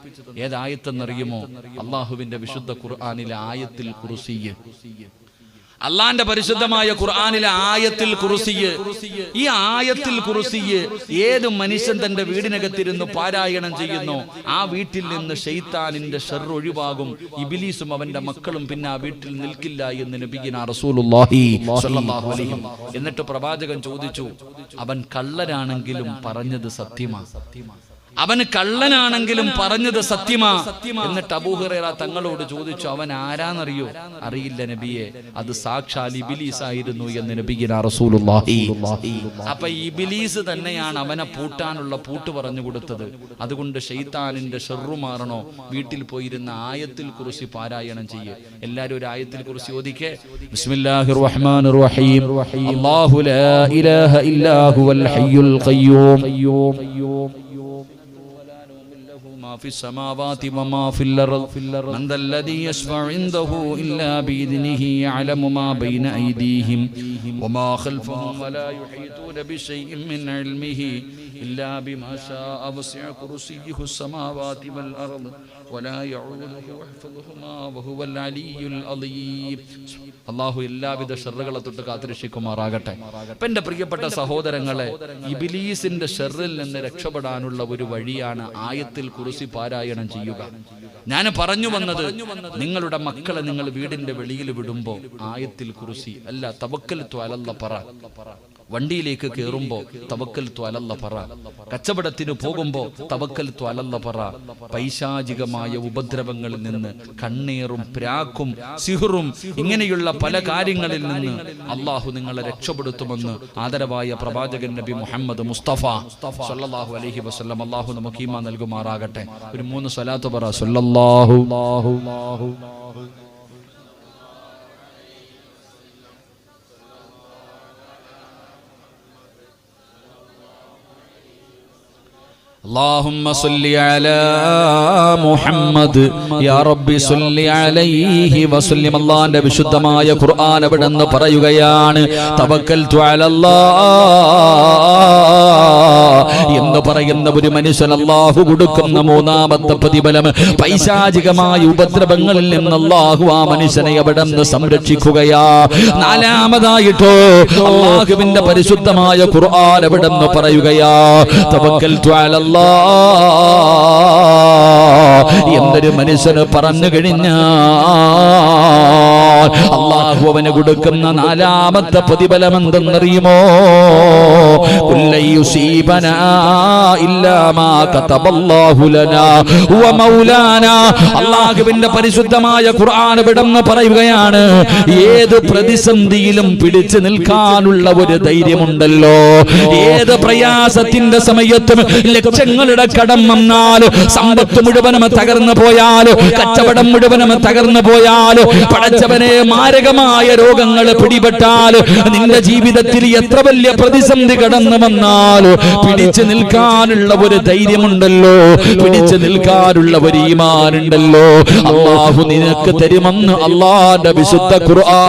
ഏതായത്തെന്നറിയുമോ? അള്ളാഹുവിന്റെ വിശുദ്ധ ഖുർആനിലെ ആയത്തുൽ കുർസിയ്യ്. അള്ളാന്റെ പരിശുദ്ധമായ ഖുർആനിലെ ആയത്തുൽ കുർസിയ്യ്. ഈ ആയത്തുൽ കുർസിയ്യ് ഏത് മനുഷ്യൻ തന്റെ വീടിനകത്തിരുന്ന് പാരായണം ചെയ്യുന്നു, ആ വീട്ടിൽ നിന്ന് ശൈത്താനിന്റെ ഷർറ് ഒഴിവാകും. ഇബ്ലീസും അവന്റെ മക്കളും പിന്നെ ആ വീട്ടിൽ നിൽക്കില്ല എന്ന് നബിയുനാ റസൂലുള്ളാഹി സ്വല്ലല്ലാഹു അലൈഹി വസല്ലം. എന്നിട്ട് പ്രവാചകൻ ചോദിച്ചു, അവൻ കള്ളനാണെങ്കിലും പറഞ്ഞത് സത്യമാ? അവന് കള്ളനാണെങ്കിലും പറഞ്ഞത് സത്യമാ? എന്നിട്ട് അബൂ ഹുറൈറ തങ്ങളോട് ചോദിച്ചു, അവൻ ആരാന്നറിയോ? അറിയില്ല നബിയെ, അത് സാക്ഷാൽ ഇബ്ലീസ് ആയിരുന്നു എന്ന് നബിയുനാ റസൂലുള്ളാഹി. അപ്പൊ ഇബ്ലീസ് തന്നെയാണ് അവനെ പൂട്ടാനുള്ള പൂട്ട് പറഞ്ഞു കൊടുത്തത്. അതുകൊണ്ട് ശൈത്താനിന്റെ ഷർറു മാറണോ? വീട്ടിൽ പോയിരുന്ന ആയത്തുൽ കുർസി പാരായണം ചെയ്യേ. എല്ലാരും ഒരു ആയത്തുൽ കുർസി ഓദിക്കേ. ബിസ്മില്ലാഹിർ റഹ്മാനിർ റഹീം. അല്ലാഹു ലാ ഇലാഹ ഇല്ലാ ഹുവൽ ഹയ്യുൽ ഖയ്യൂം. ما في السماوات وما في الأرض من ذا الذي يشفع عنده إلا بإذنه يعلم ما بين أيديهم وما خلفهم ولا يحيطون بشيء من علمه إلا بما شاء وسع كرسيه السماوات والأرض ولا يعوده حفظهما وهو العلي العظيم. അള്ളാഹു എല്ലാവിധ ഷർറുകളെ തൊട്ട് കാത്തുരക്ഷിക്കുമാറാകട്ടെ. എന്റെ പ്രിയപ്പെട്ട സഹോദരങ്ങളെ, ഇബ്ലീസിന്റെ ഷർറിൽ നിന്ന് രക്ഷപ്പെടാനുള്ള ഒരു വഴിയാണ് ആയത്തിൽ കുർസി പാരായണം ചെയ്യുക. ഞാൻ പറഞ്ഞു വന്നത്, നിങ്ങളുടെ മക്കളെ നിങ്ങൾ വീടിന്റെ വെളിയിൽ വിടുമ്പോൾ ആയത്തിൽ കുർസി അല്ല തവക്കൽതു അലല്ലാഹ് പറ. വണ്ടിയിലേക്ക് കയറുമ്പോ തവക്കൽതു അലല്ലാഹ് പറ. കച്ചവടത്തിന് പോകുമ്പോ തവക്കൽതു അലല്ലാഹ് പറ. പൈശാചികമായ ഉപദ്രവങ്ങളിൽ നിന്ന്, കണ്ണീറും പ്രാക്കും സിഹറും ഇങ്ങനെയുള്ള പല കാര്യങ്ങളിൽ നിന്ന് അള്ളാഹു നിങ്ങളെ രക്ഷപ്പെടുത്തുമെന്ന് ആദരവായ പ്രവാചകൻ നബി മുഹമ്മദ് മുസ്തഫ സല്ലല്ലാഹു അലൈഹി വസല്ലം അള്ളാഹു നമുക്ക് ഈമാൻ നൽകുമാറാകട്ടെ. ഒരു 3 സ്വലാത്ത് പറ. സല്ലല്ലാഹു اللهم صل على محمد يا رب صل عليه وسلم. അല്ലാഹുവിന്റെ വിശുദ്ധമായ ഖുർആൻ അവിടെന്ന് പറയുകയാണ്, തവക്കൽതു അലല്ലാഹ് എന്ന് പറയുന്ന ഒരു മനുഷ്യൻ അല്ലാഹു കൊടുക്കുന്ന 3ാമത്തെ പ്രതിഫലം, പൈശാചികമായ ഉപദ്രവങ്ങളിൽ നിന്ന് അല്ലാഹു ആ മനുഷ്യനെ അവിടെന്ന് സംരക്ഷിക്കുകയാ. 4ാമതായിട്ടോ അല്ലാഹുവിന്റെ പരിശുദ്ധമായ ഖുർആൻ അവിടെന്ന് പറയുകയാ, തവക്കൽതു അലല്ലാഹ് എന്തൊരു മനുഷ്യന് പറഞ്ഞു കഴിഞ്ഞാൽ അല്ലാഹു അവന് കൊടുക്കുന്ന 4ാമത്തെ പ്രതിഫലം എന്തെന്നറിയുമോ? അല്ലാഹുവിന്റെ പരിശുദ്ധമായ ഖുർആൻ വിടന്ന് പറയുകയാണ്, ഏത് പ്രതിസന്ധിയിലും പിടിച്ചു നിൽക്കാനുള്ള ഒരു ധൈര്യമുണ്ടല്ലോ. ഏത് പ്രയാസത്തിന്റെ സമയത്തും ലക്ഷങ്ങളുടെ കടം വന്നാലോ, സമ്പത്ത് മുഴുവനും തകർന്നു പോയാലോ, കച്ചവടം മുഴുവനും തകർന്നു പോയാലോ, പടച്ചവനെ മാരകമായ രോഗങ്ങൾ പിടിപെട്ടാലോ, നിന്റെ ജീവിതത്തിൽ എത്ര വലിയ പ്രതിസന്ധി കടന്നു വന്നാലോ പിടിച്ചു നിൽക്കാനുള്ള ഒരു ധൈര്യമുണ്ടല്ലോ, പിടിച്ചു നിൽക്കാനുള്ള ഒരു ഈമാനുണ്ടല്ലോ. അല്ലാഹു നിനക്ക് തരുമെന്ന് അല്ലാഹുവിന്റെ വിശുദ്ധ ഖുർആൻ.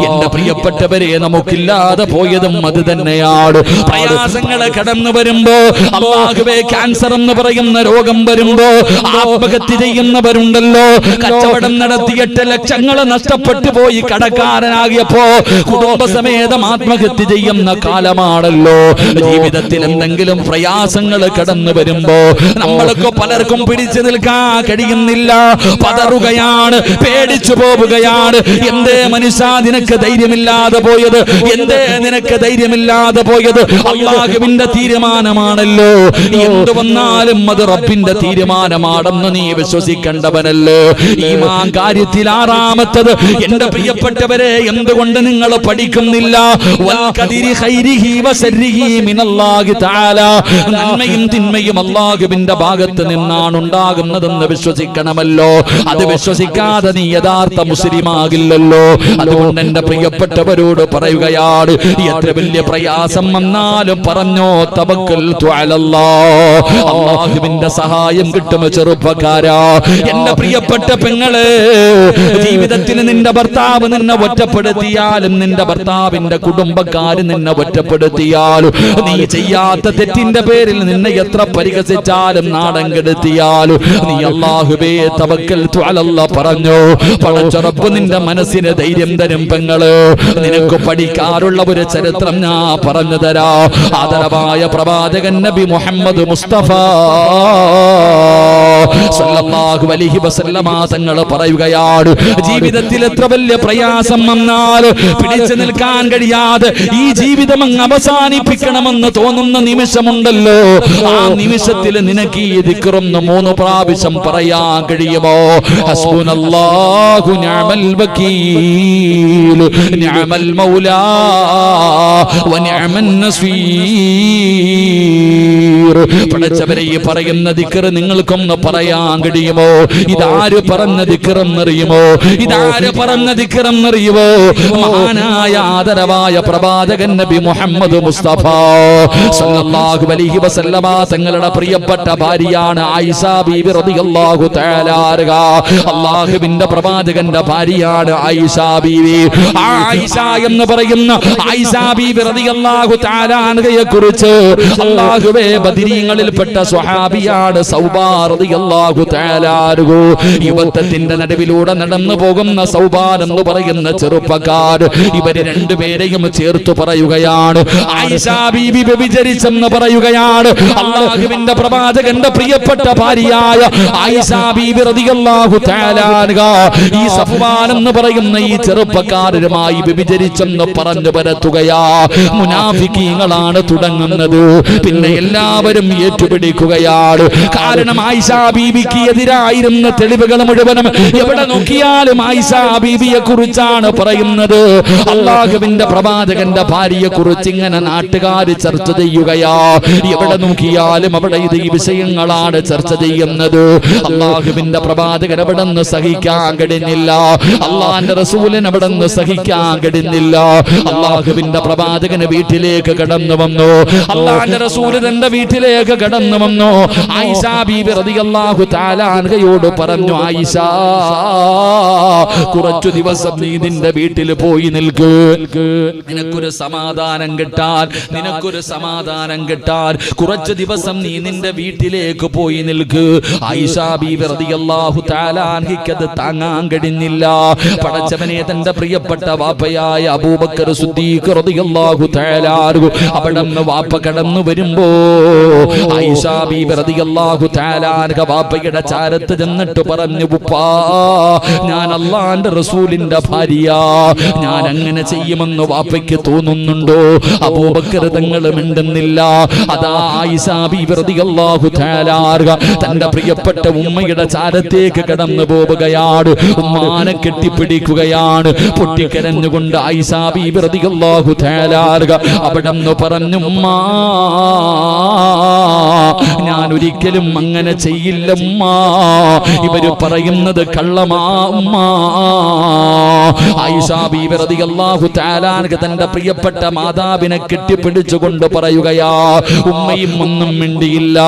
എന്റെ പ്രിയപ്പെട്ടവരെ, നമുക്കില്ലാതെ പോയതും അത് തന്നെയാണ്. പ്രയാസങ്ങളെ കടന്നു വരുമ്പോ, അല്ലാഹുവേ ക്യാൻസർ എന്ന് പറയുന്ന രോഗം വരുമ്പോ ആത്മഹത്യ ചെയ്യുന്നവരുണ്ടല്ലോ. കച്ചവടം നടത്തിയിട്ട് ലക്ഷങ്ങൾ നഷ്ടപ്പെട്ടു പോയി കടക്കാരനാകിയപ്പോ കുടുംബസമേതം ആത്മഹത്യ ചെയ്യുന്ന കാലമാണല്ലോ. ജീവിതത്തിൽ എന്തെങ്കിലും പ്രയാസങ്ങൾ കടന്നു വരുമ്പോ നമ്മൾക്ക് പലർക്കും പിടിച്ചു നിൽക്കാൻ കഴിയുന്നില്ല, പതറുകയാണ്, പേടിച്ചു പോവുകയാണ്. എന്തേ മനുഷ്യ നിനക്ക് ധൈര്യമില്ലാതെ പോയത്? എന്തേ നിനക്ക് ധൈര്യമില്ലാതെ പോയത്? അല്ലാഹുവിന്റെ തീരുമാനമാണല്ലോ. എന്തു വന്നാലും അത് റബ്ബിന്റെ തീരുമാനമാണെന്ന് നീ വിശ്വസിക്കേണ്ടവനല്ലോ. ഈമാൻ കാര്യത്തിൽ 6ാമത്തത്, എന്റെ പ്രിയപ്പെട്ടവരെ, എന്തുകൊണ്ട് നിങ്ങൾ പഠിക്കുന്നില്ല? നന്മയും തിന്മയും അല്ലാഹുവിന്റെ ഭാഗത്ത് നിന്നാണ് ഉണ്ടാകുന്നതെന്ന് വിശ്വസിക്കണമല്ലോ. അത് വിശ്വസിക്കാതെ നീ യഥാർത്ഥ മുസ്ലിമാകില്ലല്ലോ. അതുകൊണ്ട് എന്റെ പ്രിയപ്പെട്ടവരോട് പറയുകയാണ്, എത്ര വലിയ പ്രയാസം വന്നാലും പറഞ്ഞോ തവക്കൽതു അലല്ലാഹ്. അല്ലാഹുവിന്റെ സഹായം കിട്ടും ചെറുപ്പക്കാരാ. എന്റെ പ്രിയപ്പെട്ട പെങ്ങളെ, ജീവിതത്തിൽ നിന്റെ ഭർത്താവ് നിന്നെ ഒറ്റപ്പെടുത്തിയാലും, നിന്റെ ഭർത്താവിന്റെ കുടുംബക്കാർ നിന്നെ ഒറ്റപ്പെടുത്തിയാലും, നീ ചെയ്യാത്ത തെറ്റിന്റെ പേരിൽ നിന്നെ എത്ര പരിഹസിച്ചാലും നാടൻ കെടുത്തിയാലും, നീ അല്ലാഹുവേ തവക്കൽതു അലല്ലാഹ് പറഞ്ഞോ. പടച്ച റബ്ബ് നിന്റെ മനസ്സിന് ധൈര്യം തരും പെങ്ങള്. നിനക്ക് പഠിക്കാറുള്ള ഒരു ചരിത്രം ഞാൻ പറഞ്ഞു തരാ. ആദരവായ പ്രവാചകൻ നബി മുഹമ്മദ് മുസ്തഫ സല്ലല്ലാഹു അലൈഹി വസല്ലമ തങ്ങൾ പറയുകയാണ്, ജീവിതത്തിൽ എത്ര വലിയ പ്രയാസം വന്നാലും പിടിച്ചു നിൽക്കാൻ കഴിയാതെ ഈ ജീവിതം അങ്ങ് അവസാനിപ്പിക്കണമെന്ന് തോന്നുന്ന നിമിഷമുണ്ടല്ലോ, ആ നിമിഷത്തിൽ നിനക്ക് ഈ ദിക്റൊന്ന് 3 പ്രാവശ്യം പറയാൻ കഴിയുമോ? ഹസ്ബുനല്ലാഹു നിഅമൽ വകീൽ നിഅമൽ മൗലാ വനിഅമൻ നസീർ. പടച്ചവരെ ഈ പറയുന്ന ദിക്ർ നിങ്ങൾക്കൊന്ന് പറയാൻ കഴിയുമോ? ഇതാര് പറഞ്ഞ ദിക്റെന്നറിയുമോ? ഇതാര് പറഞ്ഞ ദിക്റെന്നറിയുമോ? മഹാനായ ആദരവായ പ്രവാചകൻ നബി മുഹമ്മദ് മുസ്തഫ സല്ലല്ലാഹു അലൈഹി വസല്ലമ തങ്ങളുടെ പ്രിയപ്പെട്ട ഭാര്യയാണ് ആയിഷ ബീബി റളിയല്ലാഹു തആല അൻഹ. അല്ലാഹുവിന്റെ പ്രവാചകന്റെ ഭാര്യയാണ് ആയിഷ ബീവി. ആയിഷ എന്ന് പറയുന്ന ആയിഷ ബീബി റളിയല്ലാഹു തആല അൻഹയെ കുറിച്ച് അല്ലാഹുവേ ബദരീങ്ങളിൽപ്പെട്ട സ്വഹാബിയാണ് സൗബാ റളിയല്ലാഹു തആല അൻഹ. യുവത്വത്തിന്റെ നടുവിലൂടെ നടന്നു പോകുന്ന സൗബാൻ എന്ന് പറയുന്ന ചെറുപ്പക്കാർ, ഇവര് രണ്ടുപേരെയും ചേർത്ത് പറയുകയാണ് ആയിഷ ബീബി വ്യഭിചരിച്ചെന്ന് പറയുകയാണ്. അല്ലാഹുവിന്റെ പ്രവാചകന്റെ പ്രിയപ്പെട്ട ഭാര്യയായ ആയിഷ ബീബി റളിയല്ലാഹു തആല അൻഹ ഈ സഫ്വാൻ എന്ന് പറയുന്ന ഈ ചെറുപ്പക്കാരുമായി വ്യഭിചരിച്ചെന്ന് പറഞ്ഞു പരത്തുകയാ. മുനാഫിക്കീങ്ങളാണ് തുടങ്ങുന്നത്, പിന്നെ എല്ലാവരും ഏറ്റുപിടിക്കുകയാണ്. കാരണം ആയിഷ ബീബിക്ക് എതിരായിരുന്ന തെളിവുകൾ മുഴുവനും എവിടെ നോക്കിയാലും ആയിഷ ബീബിയെ കുറിച്ചാണ് പറയുന്നത്. അല്ലാഹുവിന്റെ പ്രവാചകന്റെ ഭാര്യയെ കുറിച്ച് ഇങ്ങനെ നാട്ടുകാർ ചർച്ച ചെയ്യുകയാ. എവിടെ നോക്കിയാലും അവിടെ ഇത് ഈ വിഷയങ്ങളാണ് ചർച്ച ചെയ്യുന്നത്. അല്ലാഹുവിന്റെ പ്രവാചകൻ അവിടെ നിന്ന് സഹിക്കാൻ കഴിഞ്ഞില്ല, അള്ളാന്റെ റസൂലിന് അവിടെ നിന്ന് സഹിക്കാൻ കഴിഞ്ഞില്ല. അല്ലാഹുവിന്റെ പ്രവാചകന് വീട്ടിലേക്ക് കടന്നു വന്നു, അള്ളാന്റെ റസൂല് തന്റെ വീട്ടിലേക്ക് കടന്നു വന്നു. ആയിഷ ബീബി റളിയല്ലാഹു തആല അൻഹയോട് പറഞ്ഞു, ആയിഷ കുറച്ചു ദിവസം നീ നിന്റെ വീട്ടിൽ പോയി നിൽക്ക്, നിനക്കൊരു സമാധാനം കിട്ടാൻ, നിനക്കൊരു സമാധാനം കിട്ടാൻ കുറച്ചു ദിവസം നീ നിന്റെ വീട്ടിലേക്ക് പോയി നിൽക്ക്. ആയിഷ ബീബി റളിയല്ലാഹു തആല അൻഹയ്ക്ക് അത് താങ്ങാൻ കഴിഞ്ഞില്ല. പടച്ചവനെ തന്റെ പ്രിയപ്പെട്ട വാപ്പയായ അബൂബക്കർ സിദ്ദീഖ് റളിയല്ലാഹു തആല അൻഹു അവിടെ നിന്ന് വാപ്പ കടന്നു വരുമ്പോ ആയിഷ ബീബി റളിയല്ലാഹു തആല അൻഹ വാപ്പയുടെ ചാരത്ത് ചെന്നിട്ട് പറഞ്ഞു, ഉപ്പാ ഞാൻ അല്ലാഹുവിന്റെ റസൂലിന്റെ ഭാര്യ, ഞാൻ അങ്ങനെ ചെയ്യുമെന്ന് വാപ്പയ്ക്ക് തോന്നുന്നുണ്ടോ? അബൂബക്കർ തങ്ങൾ മിണ്ടുന്നില്ല. അതാ ആയിഷ ബീബി റളിയല്ലാഹു തആല അൻഹ തന്റെ പ്രിയപ്പെട്ട ഉമ്മയുടെ ചാരത്തേക്ക് കടന്നു പോവുകയാണ്. ഉമ്മാനെ കെട്ടിപ്പിടിക്കുകയാണ്. പൊട്ടിക്കരഞ്ഞുകൊണ്ട് ആയിഷ ബീബി റളിയല്ലാഹു തആല അൻഹ അവിടെ നിന്ന് പറഞ്ഞു, ഉമ്മാ ഞാൻ ഒരിക്കലും അങ്ങനെ ചെയ്യില്ല ഉമ്മാ, ഇവര് പറയുന്നത് കള്ളമാ ഉമ്മാ. ആയിഷ ബീബി റളിയല്ലാഹു തആല അൻഹ തന്റെ പ്രിയപ്പെട്ട മാതാവിനെ കെട്ടിപ്പിടിച്ചുകൊണ്ട് പറയുകയാ. ഉമ്മയും ഒന്നും മിണ്ടിയില്ല.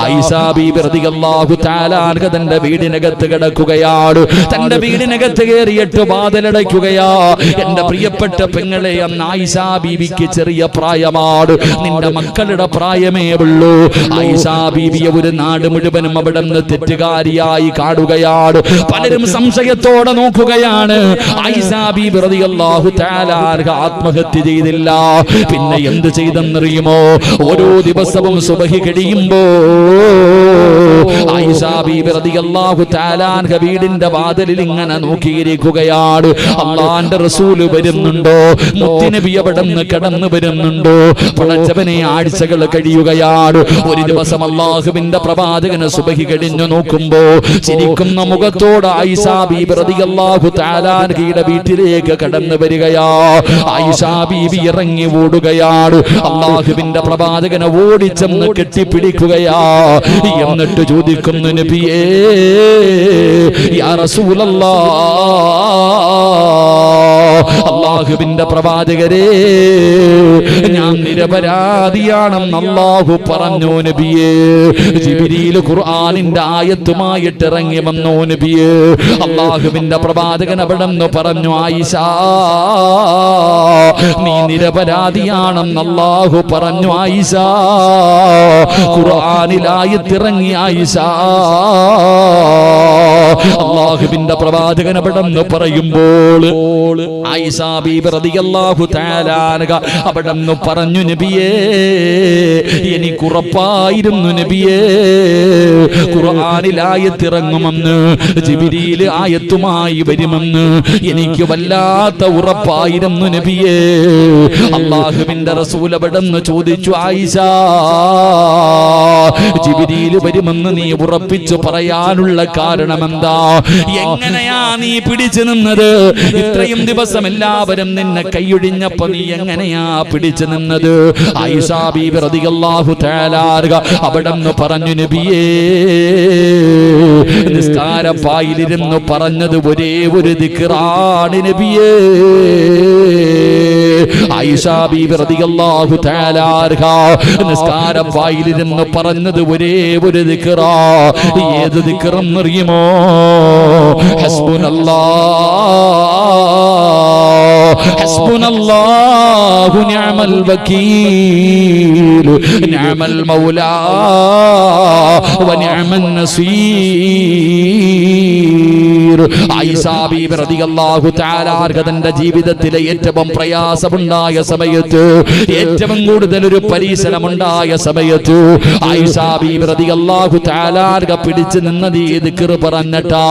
ആയിഷ ബീബി റളിയല്ലാഹു തആല അൻഹ തന്റെ വീടിനകത്ത് കിടക്കുകയാണ്. തന്റെ വീടിനകത്ത് കയറിയിട്ട് വാതിലടയ്ക്കുകയാ. എന്റെ പ്രിയപ്പെട്ട പെങ്ങളെ, അന്ന് ആയിഷ ബീബിക്ക് ചെറിയ പ്രായമാണ്, നിന്റെ മക്കളുടെ പ്രായമേ ഉള്ളൂ. ആയിഷ ബീബിയെ ഒരു നാട് മുഴുവനും അവിടെ നിന്ന് തെറ്റുകാരിയായി കാണുകയാണ്. പലരും സംശയത്തോടെ നോക്കുകയാണ്. ആയിഷ ബീബി റളിയല്ലാഹു തആല അൻഹ ആത്മഹത്യ ചെയ്തില്ല. പിന്നെ എന്ത് ചെയ്തെന്നറിയുമോ? ഓരോ ദിവസവും സുബഹി കഴിയുമ്പോ ആയിഷ ബീബി റളിയല്ലാഹു തആല അൻഹ വീടിന്റെ വാതിലിൽ ഇങ്ങനെ നോക്കിയിരിക്കുകയാണ്. അല്ലാഹുവിന്റെ റസൂൽ വരുന്നുണ്ടോ? മുത്തുനബി അവിടെ നിന്ന് കടന്നു വരുന്നുണ്ടോ? പടച്ചവനെ ആഴ്ചകൾ കഴിയുകയാണ്. ഒരു ദിവസം അല്ലാഹുവിന്റെ പ്രവാചകന് സുബഹി കഴിഞ്ഞു നോക്കുമ്പോ ചിരിക്കുന്ന മുഖത്തോടെ ആയിഷ ബീബി റളിയല്ലാഹു തആല അൻഹയുടെ വീട്ടിലേക്ക് കടന്നു വരികയാ. ആയിഷ ബീബി ഇറങ്ങി ഓടുകയാണ്. അല്ലാഹുവിന്റെ പ്രവാചകനെ ഓടിച്ചെന്ന് കെട്ടിപ്പിടിക്കുകയാ. എന്നിട്ട് ചോദിക്കുന്നു, നബിയേ യാ റസൂലല്ലാഹ്, അല്ലാഹുവിന്റെ പ്രവാചകരെ ഞാൻ നിരപരാധിയാണെന്ന് അല്ലാഹു പറഞ്ഞു നബിയേ. ജിബ്രീൽ ഖുർആനിന്റെ ആയത്തുമായിട്ട് ഇറങ്ങി വന്നു നബിയേ. അല്ലാഹുവിന്റെ പ്രവാചകൻ അവിടെ നിന്ന് പറഞ്ഞു, ആയിഷ നീ നിരപരാധിയാണെന്ന് അല്ലാഹു പറഞ്ഞു. ആയിഷ ഖുർആനിൽ ആയത്തിറങ്ങി. ആയിഷ അല്ലാഹുവിന്റെ പ്രവാചകൻ അവിടെ നിന്ന് പറയുമ്പോൾ ആയിഷ ബീബി റളിയല്ലാഹു തആല അൻഹ അവിടെ നിന്ന് പറഞ്ഞു, നബിയേ എനിക്ക് ഉറപ്പായിരുന്നു നബിയേ ഖുർആനിൽ ആയത്തിറങ്ങുമെന്ന്, ജിബ്രീൽ ആയത്തുമായി വരുമെന്ന് എനിക്ക് വല്ലാത്ത ഉറപ്പായിരുന്നു നബിയേ. അല്ലാഹുവിന്റെ റസൂൽ അവിടെ നിന്ന് ചോദിച്ചു, ആയിഷ ജിബ്രീൽ വരുമെന്ന് നീ ഉറപ്പിച്ചു പറയാനുള്ള കാരണം എന്താ? എങ്ങനെയാ നീ പിടിച്ചു നിന്നത്? ഇത്രയും ദിവസം എല്ലാവരും നിന്നെ കൈയൊഴിഞ്ഞപ്പോ നീ എങ്ങനെയാ പിടിച്ചു നിന്നത്? പറഞ്ഞത്. ആയിഷ ബീബി റളിയല്ലാഹു തആല അവിടെന്ന് പറഞ്ഞു, നബിയേ, നിസ്കാരപ്പായിലിരുന്ന് പറഞ്ഞത് ഒരേ ഒരു ദിക്റാണ് നബിയേ. ആയിഷ ബീബി റളിയല്ലാഹു തആല നിസ്കാരപ്പായിലിരുന്ന് പറഞ്ഞത് ഒരേ ഒരു ദിക്റാ. ഏത് ദിക്റെന്ന് അറിയുമോ? ഹസ്ബുനല്ലാഹു നിഅമൽ വകീൽ നിഅമൽ മൗലാ വ നിഅമൻ നസീർ. ആയിഷ ബീബി റളിയല്ലാഹു തആല തന്റെ ജീവിതത്തിലെ ഏറ്റവും പ്രയാസമുണ്ടായ സമയത്ത്, ഏറ്റവും കൂടുതൽ ഒരു പരീക്ഷണമുണ്ടായ സമയത്ത് ആയിഷ ബീബി റളിയല്ലാഹു തആല പിടിച്ചു നിന്നത് ഈ ദിക്ർ പറഞ്ഞിട്ടാ.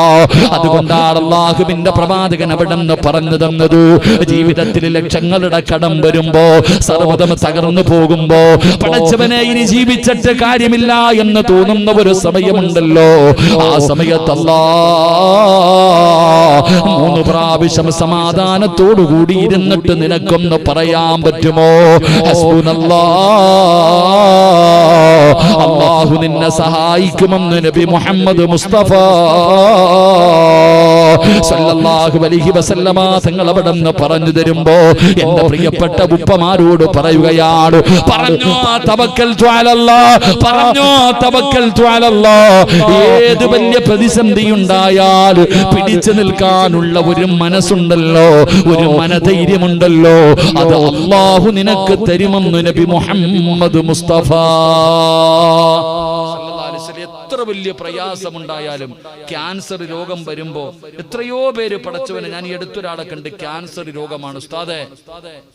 അതുകൊണ്ടാണ് അല്ലാഹുവിന്റെ പ്രവാചകൻ അവിടെന്ന് പറഞ്ഞു തന്നത്, ജീവിതത്തിൽ ലക്ഷങ്ങളുടെ കടം വരുമ്പോ, സർവ്വതം തകർന്നു പോകുമ്പോ, പടച്ചവനെ ഇനി ജീവിച്ചിട്ട് കാര്യമില്ല എന്ന് തോന്നുന്ന ഒരു സമയമുണ്ടല്ലോ, ആ സമയത്ത് അല്ലാഹ് 3 പ്രാവശ്യം സമാധാനത്തോടുകൂടി ഇരുന്നിട്ട് നിനക്കൊന്ന് പറയാൻ പറ്റുമോ? ഹസ്ബുനല്ലാഹ്, അല്ലാഹു നിന്നെ സഹായിക്കുമെന്ന് നബി മുഹമ്മദ് മുസ്തഫ സല്ലല്ലാഹു അലൈഹി വസല്ലമ തങ്ങൾ അവിടെന്ന് പറഞ്ഞു തരുമ്പോ എന്റെ പ്രിയപ്പെട്ട ഉപ്പമാരോട് പറയുകയാണ്, പറഞ്ഞോ തവക്കൽതു അലല്ലാഹ്, പറഞ്ഞോ തവക്കൽതു അലല്ലാഹ്. ഏത് വലിയ പ്രതിസന്ധി ഉണ്ടായാൽ പിടിച്ചു നിൽക്കാനുള്ള ഒരു മനസ്സുണ്ടല്ലോ, ഒരു മനധൈര്യമുണ്ടല്ലോ, അത് അല്ലാഹു നിനക്ക് തരുമെന്ന് നബി മുഹമ്മദ് മുസ്തഫ. എത്ര വലിയ പ്രയാസമുണ്ടായാലും, ക്യാൻസർ രോഗം വരുമ്പോ എത്രയോ പേര് പടച്ചവനെ, ഞാൻ ഈ അടുത്തൊരാളെ കണ്ട് ക്യാൻസർ രോഗമാണ് ഉസ്താദേ,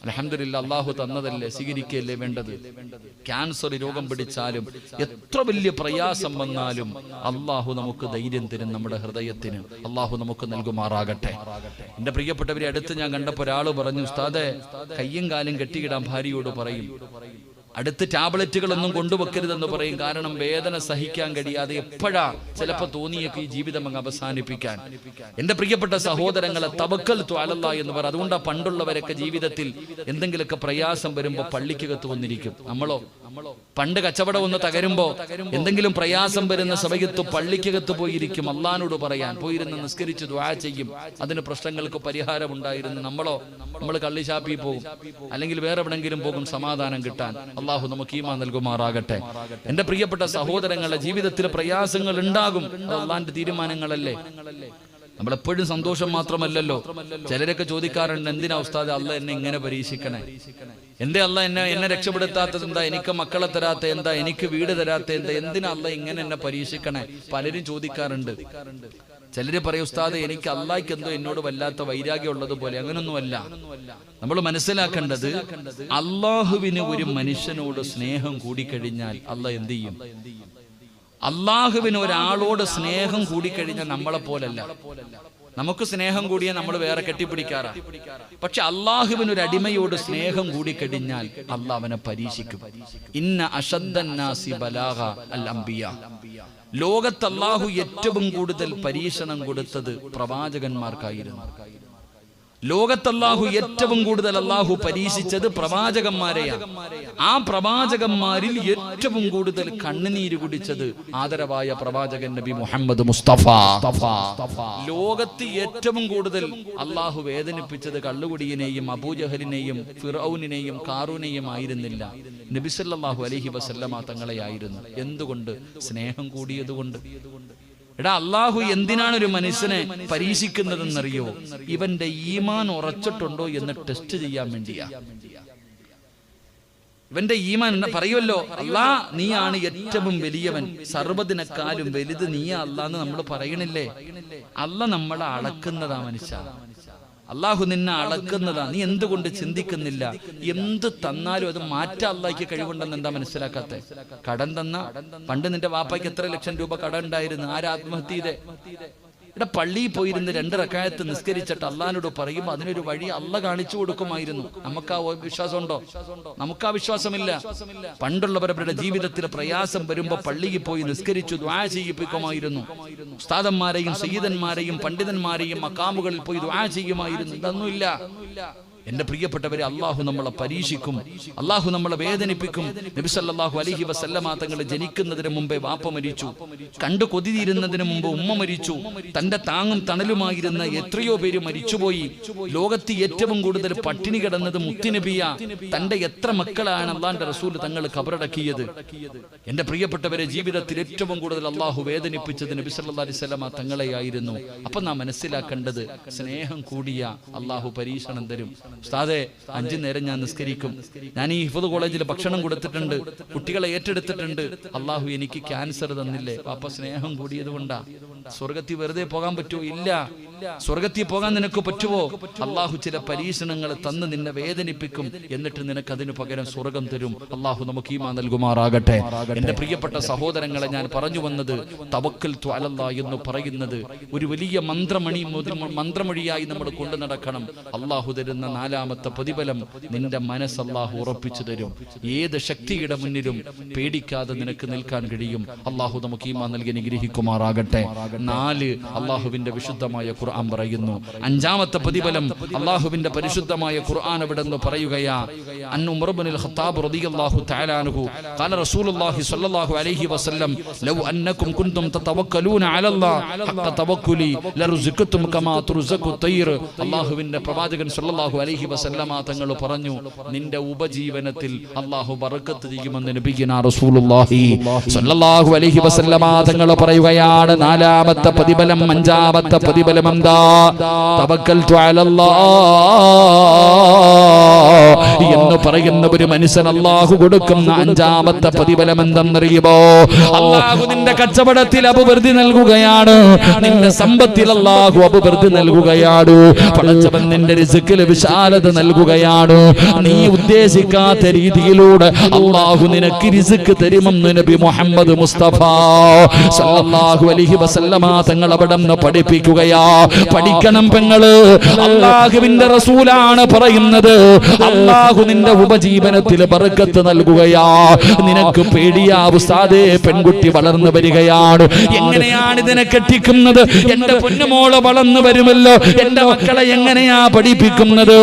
അൽഹംദുലില്ലാഹ് അല്ലാഹു തന്നതല്ലേ, സ്വീകരിക്കല്ലേ വേണ്ടത്. ക്യാൻസർ രോഗം പിടിച്ചാലും എത്ര വലിയ പ്രയാസം വന്നാലും അല്ലാഹു നമുക്ക് ധൈര്യം തരും, നമ്മുടെ ഹൃദയത്തിന് അല്ലാഹു നമുക്ക് നൽകുമാറാകട്ടെ. എന്റെ പ്രിയപ്പെട്ടവരെ, അടുത്ത് ഞാൻ കണ്ടപ്പോൾ ഒരാള് പറഞ്ഞു, ഉസ്താദേ, കയ്യും കാലും കെട്ടിയിടാൻ ഭാര്യയോട് പറയും, അടുത്ത് ടാബ്ലറ്റുകളൊന്നും കൊണ്ടുവെക്കരുതെന്ന് പറയും. കാരണം വേദന സഹിക്കാൻ കഴിയാതെ എപ്പോഴാ ചിലപ്പോൾ തോന്നിയൊക്കെ ഈ ജീവിതം അങ്ങ് അവസാനിപ്പിക്കാൻ. എന്റെ പ്രിയപ്പെട്ട സഹോദരങ്ങളെ, തവക്കൽതു അലല്ലാഹ് എന്ന് പറ. അതുകൊണ്ടാ പണ്ടുള്ളവരൊക്കെ ജീവിതത്തിൽ എന്തെങ്കിലുമൊക്കെ പ്രയാസം വരുമ്പോ പള്ളിക്കകത്ത് വന്നിരിക്കും. നമ്മളോ പണ്ട് കച്ചവടം ഒന്ന് തകരുമ്പോ, എന്തെങ്കിലും പ്രയാസം വരുന്ന സമയത്ത് പള്ളിക്കകത്ത് പോയിരിക്കും, അള്ളാനോട് പറയാൻ പോയിരുന്ന് നിസ്കരിച്ച് ദുആ ചെയ്യും, അതിന് പ്രശ്നങ്ങൾക്ക് പരിഹാരം ഉണ്ടായിരുന്നു. നമ്മൾ കള്ളിശാപ്പി പോകും, അല്ലെങ്കിൽ വേറെ എവിടെങ്കിലും പോകും സമാധാനം കിട്ടാൻ. അള്ളാഹു നമുക്ക് ഈമാൻ നൽകുമാറാകട്ടെ. എന്റെ പ്രിയപ്പെട്ട സഹോദരങ്ങളെ, ജീവിതത്തിൽ പ്രയാസങ്ങൾ ഉണ്ടാകും, അത് അള്ളാന്റെ തീരുമാനങ്ങളല്ലേ. നമ്മളെപ്പോഴും സന്തോഷം മാത്രമല്ലല്ലോ. ചിലരൊക്കെ ചോദിക്കാറുണ്ട്, എന്തിനാ ഉസ്താദ് അള്ളാഹ് എന്നെ ഇങ്ങനെ പരീക്ഷിക്കണേ, എന്റെ അള്ളാഹ് എന്നെ രക്ഷപ്പെടുത്താത്തത് എന്താ, എനിക്ക് മക്കളെ തരാത്ത എന്താ, എനിക്ക് വീട് തരാത്ത എന്താ, എന്തിനാ അള്ളാഹ് ഇങ്ങനെ എന്നെ പരീക്ഷിക്കണേ? പലരും ചോദിക്കാറുണ്ട്. ചിലര് പറയും, ഉസ്താദ് എനിക്ക് അള്ളാഹ്ക്ക് എന്തോ എന്നോട് വല്ലാത്ത വൈരാഗ്യം ഉള്ളതുപോലെ. അങ്ങനൊന്നുമല്ല. നമ്മൾ മനസ്സിലാക്കേണ്ടത്, അള്ളാഹുവിന് ഒരു മനുഷ്യനോട് സ്നേഹം കൂടിക്കഴിഞ്ഞാൽ അള്ളാഹ് എന്ത് ചെയ്യും? അള്ളാഹുവിന് ഒരാളോട് സ്നേഹം കൂടിക്കഴിഞ്ഞാൽ നമ്മളെ പോലല്ല. നമുക്ക് സ്നേഹം കൂടിയാൽ നമ്മൾ വേറെ കെട്ടിപ്പിടിക്കാറാ. പക്ഷെ അള്ളാഹുവിന് ഒരു അടിമയോട് സ്നേഹം കൂടിക്കഴിഞ്ഞാൽ അള്ളാഹ് അവനെ പരീക്ഷിക്കും. ഇന്ന അശദ്ദന്നാസി ബലാഗ അൽ അംബിയ. ലോകത്ത് അള്ളാഹു ഏറ്റവും കൂടുതൽ പരീക്ഷണം കൊടുത്തത് പ്രവാചകന്മാർക്കായിരുന്നു. ലോകത്ത് അല്ലാഹു ഏറ്റവും കൂടുതൽ അല്ലാഹു പരീക്ഷിച്ചത് പ്രവാചകന്മാരെയാണ്. ആ പ്രവാചകന്മാരിൽ ഏറ്റവും കൂടുതൽ കണ്ണുനീര് കുടിച്ചത് ആദരവായ പ്രവാചകൻ നബി മുഹമ്മദ് മുസ്തഫ. ലോകത്ത് ഏറ്റവും കൂടുതൽ അല്ലാഹു വേദനിപ്പിച്ചത് കള്ളുകുടിയനെയും അബൂജഹലിനെയും ഫിറഔനിനെയും കാറൂനെയും ആയിരുന്നില്ല, നബി സല്ലല്ലാഹു അലൈഹി വസല്ലമ തങ്ങളെയായിരുന്നു. എന്തുകൊണ്ട്? സ്നേഹം കൂടിയതുകൊണ്ട്. എടാ, അള്ളാഹു എന്തിനാണ് ഒരു മനുഷ്യനെ പരീക്ഷിക്കുന്നതെന്നറിയോ? ഇവന്റെ ഈമാൻ ഉറച്ചിട്ടുണ്ടോ എന്ന് ടെസ്റ്റ് ചെയ്യാൻ വേണ്ടിയാ. ഇവന്റെ ഈമാൻ പറയുമല്ലോ, അല്ലാ നീയാണ് ഏറ്റവും വലിയവൻ, സർവ്വതിനെക്കാളും വലുത് നീയാ അല്ലാന്ന് നമ്മൾ പറയണില്ലേ? അല്ല നമ്മളെ അളക്കുന്നതാ മനുഷ്യ. അള്ളാഹു നിന്നെ അളക്കുന്നതാ. നീ എന്തുകൊണ്ട് ചിന്തിക്കുന്നില്ല? എന്ത് തന്നാലും അത് മാറ്റാൻ അള്ളാഹ്ക്ക് കഴിവുണ്ടെന്ന് എന്താ മനസ്സിലാക്കാത്തെ? കടം തന്ന, പണ്ട് നിന്റെ വാപ്പയ്ക്ക് എത്ര ലക്ഷം രൂപ കടം ഉണ്ടായിരുന്നു, ആരാത്മഹത്യ ചെയ്തേ? ഇവിടെ പള്ളിയിൽ പോയിരുന്ന് 2 റക്അത്ത് നിസ്കരിച്ചിട്ട് അള്ളാഹിനോട് പറയുമ്പോൾ അതിനൊരു വഴി അള്ളാഹ് കാണിച്ചു കൊടുക്കുമായിരുന്നു. നമുക്ക് ആ വിശ്വാസമുണ്ടോ? നമുക്ക് ആ വിശ്വാസമില്ല. പണ്ടുള്ളവരുടെ ജീവിതത്തിൽ പ്രയാസം വരുമ്പോ പള്ളിയിൽ പോയി നിസ്കരിച്ചു ദുആ ചെയ്യിപ്പിക്കുമായിരുന്നു. ഉസ്താദന്മാരെയും സയ്യിദന്മാരെയും പണ്ഡിതന്മാരെയും മക്കാമുകളിൽ പോയി ദുആ ചെയ്യുമായിരുന്നു. ഇതൊന്നുമില്ല. എന്റെ പ്രിയപ്പെട്ടവരെ, അള്ളാഹു നമ്മളെ പരീക്ഷിക്കും, അള്ളാഹു നമ്മളെ വേദനിപ്പിക്കും. നബി സല്ലല്ലാഹു അലൈഹി വസല്ലമ തങ്ങൾ ജനിക്കുന്നതിന് മുമ്പേ വാപ്പ മരിച്ചു, കണ്ടു കൊതിയിരുന്നതിന് മുമ്പ് ഉമ്മ മരിച്ചു, തന്റെ താങ്ങും തണലുമായിരുന്ന എത്രയോ പേര് മരിച്ചുപോയി. ലോകത്ത് ഏറ്റവും കൂടുതൽ പട്ടിണി കിടന്നത് മുത്തുനബിയ. തന്റെ എത്ര മക്കളാണ് അള്ളാന്റെ റസൂൽ തങ്ങൾ ഖബറടക്കിയത്. എന്റെ പ്രിയപ്പെട്ടവരെ, ജീവിതത്തിൽ ഏറ്റവും കൂടുതൽ അള്ളാഹു വേദനിപ്പിച്ചത് നബി സല്ലല്ലാഹു അലൈഹി വസല്ലമ തങ്ങളെയായിരുന്നു. അപ്പൊ നാം മനസ്സിലാക്കേണ്ടത്, സ്നേഹം കൂടിയ അള്ളാഹു പരീക്ഷണം തരും. ഉസ്താദേ, 5 നേരം ഞാൻ നിസ്കരിക്കും, ഞാൻ ഈ ഹിഫ്ദ് കോളേജിൽ ഭക്ഷണം കൊടുത്തിട്ടുണ്ട്, കുട്ടികളെ ഏറ്റെടുത്തിട്ടുണ്ട്, അള്ളാഹു എനിക്ക് ക്യാൻസർ തന്നില്ലേ? പാപ്പ സ്നേഹം കൂടിയത് കൊണ്ടാ. സ്വർഗത്തിൽ വെറുതെ പോകാൻ പറ്റുമോ? ഇല്ല. സ്വർഗത്തിൽ പോകാൻ നിനക്ക് പറ്റുമോ? അള്ളാഹു ചില പരീക്ഷണങ്ങൾ തന്ന് നിന്നെ വേദനിപ്പിക്കും, എന്നിട്ട് നിനക്ക് അതിനു പകരം സ്വർഗം തരും. അള്ളാഹു നമുക്ക് ഈമാൻ നൽകുമാറാകട്ടെ. എന്റെ പ്രിയപ്പെട്ട സഹോദരങ്ങളെ, ഞാൻ പറഞ്ഞു വന്നത്, തവക്കൽതു അലല്ലാഹ് എന്ന് പറയുന്നത് ഒരു വലിയ മന്ത്രമൊഴിയായി നമ്മൾ കൊണ്ടു നടക്കണം. അള്ളാഹു തരുന്ന 4ാമത്തെ പ്രതിഫലം നിന്റെ മനസ്സ് അള്ളാഹു ഉറപ്പിച്ചു തരും. ഏത് ശക്തിയുടെ മുന്നിലും പേടിക്കാതെ നിനക്ക് നിൽക്കാൻ കഴിയും. അള്ളാഹു നമുക്ക് ഈമാൻ നൽകി അനുഗ്രഹിക്കുമാറാകട്ടെ. 4 അള്ളാഹുവിന്റെ വിശുദ്ധമായ ഖുർആൻ പറയുന്നു. 5ാമത്തെ പ്രതിഫലം അള്ളാഹുവിന്റെ പരിശുദ്ധമായ ഖുർആൻ അവിടെ നിന്ന് പറയുകയാ. അൻ ഉമർ ഇബ്നുൽ ഖത്താബ് റളിയല്ലാഹു തആല അൻഹു ഖാല റസൂലുള്ളാഹി സ്വല്ലല്ലാഹു അലൈഹി വസല്ലം ലൗ അന്നകും കുൻതും തതവക്കലൂന അലല്ലാഹ് ഹഖ തവക്കുലി ലറുസിഖതും കമാ തുർസഖു തയ്ർ. അള്ളാഹുവിന്റെ പ്രവാചകൻ സ്വല്ലല്ലാഹു അലൈഹി വസല്ലമ തങ്ങൾ പറഞ്ഞു, നിന്റെ ഉപജീവനത്തിൽ അള്ളാഹു ബറക്കത്ത് ചെയ്യുമെന്ന് നബിയുനാ റസൂലുള്ളാഹി സ്വല്ലല്ലാഹു അലൈഹി വസല്ലമ തങ്ങൾ പറയുകയാണ്. 4ാമത്തെ പ്രതിഫലം, 5ാമത്തെ പ്രതിഫലം എന്താ? തവക്കൽതു അലല്ലാഹ് എന്ന് പറയുന്ന ഒരു മനുഷ്യൻ അള്ളാഹു കൊടുക്കുന്ന 5ാമത്തെ പ്രതിഫലം എന്തെന്നറിയുമോ? അള്ളാഹു നിന്റെ കച്ചവടത്തിൽ അഭിവൃദ്ധി നൽകുകയാണ്, നിന്റെ സമ്പത്തിൽ അള്ളാഹു അഭിവൃദ്ധി നൽകുകയാണ്, പടച്ചവൻ നിന്റെ റിസ്കിൽ വിശാലത നൽകുകയാണ്. നീ ഉദ്ദേശിക്കാത്ത രീതിയിലൂടെ അള്ളാഹു നിനക്ക് റിസ്ക് തരുമെന്ന് നബി മുഹമ്മദ് മുസ്തഫ സല്ലല്ലാഹു അലൈഹി വസല്ലമ തങ്ങൾ അവിടെ നിന്ന് പഠിപ്പിക്കുകയാ. പഠിക്കണം പെങ്ങള്, അള്ളാഹുവിന്റെ റസൂലാണ് പറയുന്നത്. അള്ളാഹു നിന്റെ ഉപജീവനത്തിൽ ബർക്കത്ത് നൽകുകയാ. നിനക്ക് പേടിയാ ഉസ്താദേ, പെൺകുട്ടി വളർന്നു വരികയാണ്, എങ്ങനെയാണ് ഇതിനെ കെട്ടിക്കുന്നത്? എന്റെ പൊന്നുമോള് വളർന്നു വരുമല്ലോ, എന്റെ മക്കളെ എങ്ങനെയാ പഠിപ്പിക്കുന്നത്?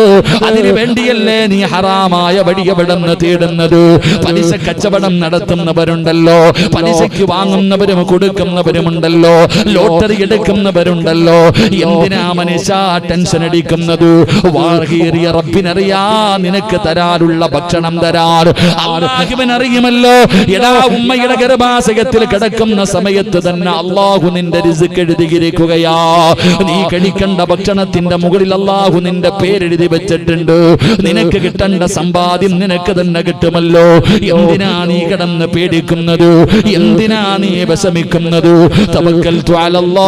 അതിനു വേണ്ടിയല്ലേ നീ ഹറാമായ വഴി എവിടെ നിന്ന് തേടുന്നത്? പലിശ കച്ചവടം നടത്തുന്നവരുണ്ടല്ലോ, പലിശയ്ക്ക് വാങ്ങുന്നവരും കൊടുക്കുന്നവരുമുണ്ടല്ലോ, ലോട്ടറി എടുക്കുന്നവരുണ്ടല്ലോ. എന്തിനാ മനുഷ്യ ടെൻഷൻ അടിക്കുന്നത്? വാർഹീറിയ റബ്ബിനറിയാ നിനക്ക് തരാനുള്ള ഭക്ഷണം തരാൻ അല്ലാഹുവിനറിയുമല്ലോ. എടാ, ഉമ്മയുടെ ഗർഭാശയത്തിൽ കിടക്കുന്ന സമയത്ത് തന്നെ അള്ളാഹു നിന്റെ റിസ്ക് എഴുതിയിരിക്കുകയാ. നീ കഴിക്കേണ്ട ഭക്ഷണത്തിന്റെ മുകളിൽ അള്ളാഹു നിന്റെ പേരെഴുതി വെച്ചിട്ടുണ്ട്. നിനക്ക് കിട്ടേണ്ട സമ്പാദ്യം നിനക്ക് തന്നെ കിട്ടുമല്ലോ. എന്തിനാ നീ കിടന്ന് പേടിക്കുന്നത്? എന്തിനാ നീ വിഷമിക്കുന്നത്? തവക്കൽതു അലല്ലാഹ്.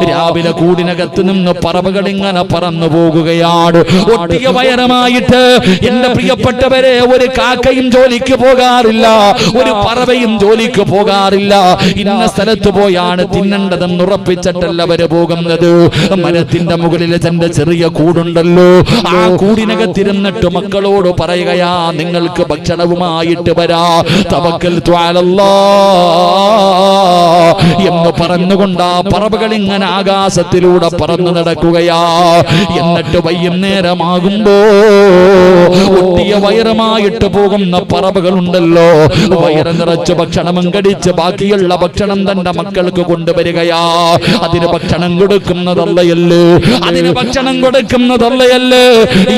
രാവിലെ കൂടിനകത്ത് നിന്ന് പറവകൾ ഇങ്ങനെ പറന്നു പോകുകയാണ്, ഒട്ടിയ വയറുമായിട്ട്. എന്റെ പ്രിയപ്പെട്ടവരെ, ഒരു കാക്കയും ജോലിക്ക് പോകാറില്ല, ഒരു പറവയും ജോലിക്ക് പോകാറില്ല. ഇന്ന സ്ഥലത്ത് പോയാണ് തിന്നേണ്ടതെന്ന് ഉറപ്പിച്ചിട്ടല്ല അവര് പോകുന്നത്. മരത്തിന്റെ മുകളിൽ തന്റെ ചെറിയ കൂടുണ്ടല്ലോ, ആ കൂടിനകത്തിരുന്നിട്ട് മക്കളോട് പറയുകയാ, നിങ്ങൾക്ക് ഭക്ഷണവുമായിട്ട് വരാ. തവക്കൽതു അലല്ലാഹ് എന്ന് പറഞ്ഞുകൊണ്ട് ആ പറവകൾ ഇങ്ങനെ ആകാശത്തിലൂടെ പറന്നു നടക്കുകയാ. എന്നിട്ട് വൈകുന്നേരമാകുമ്പോ ഒട്ടിയ വയറുമായിട്ട് പോകുന്ന പറവകളുണ്ടല്ലോ, വയറ് നിറച്ച് ഭക്ഷണം കടിച്ച് ബാക്കിയുള്ള ഭക്ഷണം തന്റെ മക്കൾക്ക് കൊണ്ടുവരികയാ. അതിന് ഭക്ഷണം കൊടുക്കുന്നതല്ലയല്ലേ, അതിന് ഭക്ഷണം കൊടുക്കുന്നതല്ലയല്ലേ.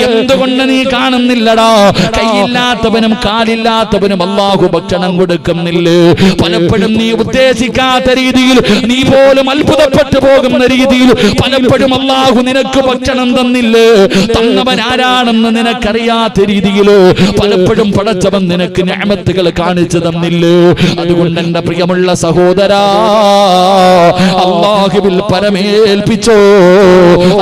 എന്തുകൊണ്ട് നീ കാണുന്നില്ലടാ? കൈയില്ലാത്തവനും കാലില്ലാത്തവനും അല്ലാഹു ഭക്ഷണം കൊടുക്കുന്നില്ലേ? പലപ്പോഴും നീ ഉദ്ദേശിക്കാത്ത രീതിയിൽ, നീ പോലും അത്ഭുതപ്പെട്ടു പോകുന്ന രീതിയിൽ പലപ്പോഴും അല്ലാഹു നിനക്ക് ഭക്ഷണം തന്നില്ലേ? തന്നവൻ ആരാണെന്ന് നിനക്കറിയാത്ത രീതിയിൽ പലപ്പോഴും പടച്ചവൻ നിനക്ക് നിഅമത്തുകൾ കാണിച്ചു തന്നില്ലേ? അതുകൊണ്ട് എന്റെ പ്രിയമുള്ള സഹോദരാ, അല്ലാഹുവിൽ പരമേൽപ്പിച്ചോ.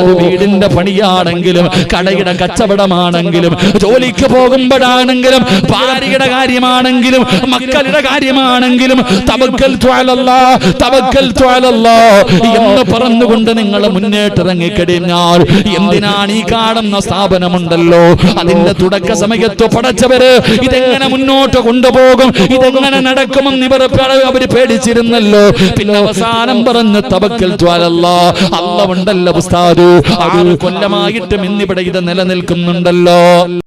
അത് വീടിന്റെ പണിയാണെങ്കിലും, കടയുടെ കച്ചവടമാണെങ്കിലും, ജോലിക്ക് പോകുമ്പോഴാണെങ്കിലും, ഭാര്യയുടെ കാര്യമാണെങ്കിലും, മക്കളുടെ കാര്യമാണെങ്കിലും, തവക്കൽതു അലല്ലാഹ്, തവക്കൽതു അലല്ലാഹ് എന്ന് പറഞ്ഞുകൊണ്ട് നിങ്ങൾ മുന്നേറ്റിറങ്ങിക്കഴിഞ്ഞാൽ, എന്തിനാണ് ഈ കാണുന്ന സ്ഥാപനമുണ്ടല്ലോ, അതിന്റെ തുടക്ക സമയത്ത് പടച്ചവര് ഇതെങ്ങനെ മുന്നോട്ട് കൊണ്ടുപോകും, ഇതെങ്ങനെ നടക്കുമെന്ന് അവര് പേടിച്ചിരുന്നല്ലോ. പിന്നെ അവസാനം പറഞ്ഞ് തവക്കൽതു അലല്ലാഹ്, അല്ലാഹ് ഉണ്ടല്ലോ ഉസ്താദ്, 6 കൊല്ലമായിട്ടും ഇന്നിവിടെ ഇത് നിലനിൽക്കുന്നുണ്ടല്ലോ.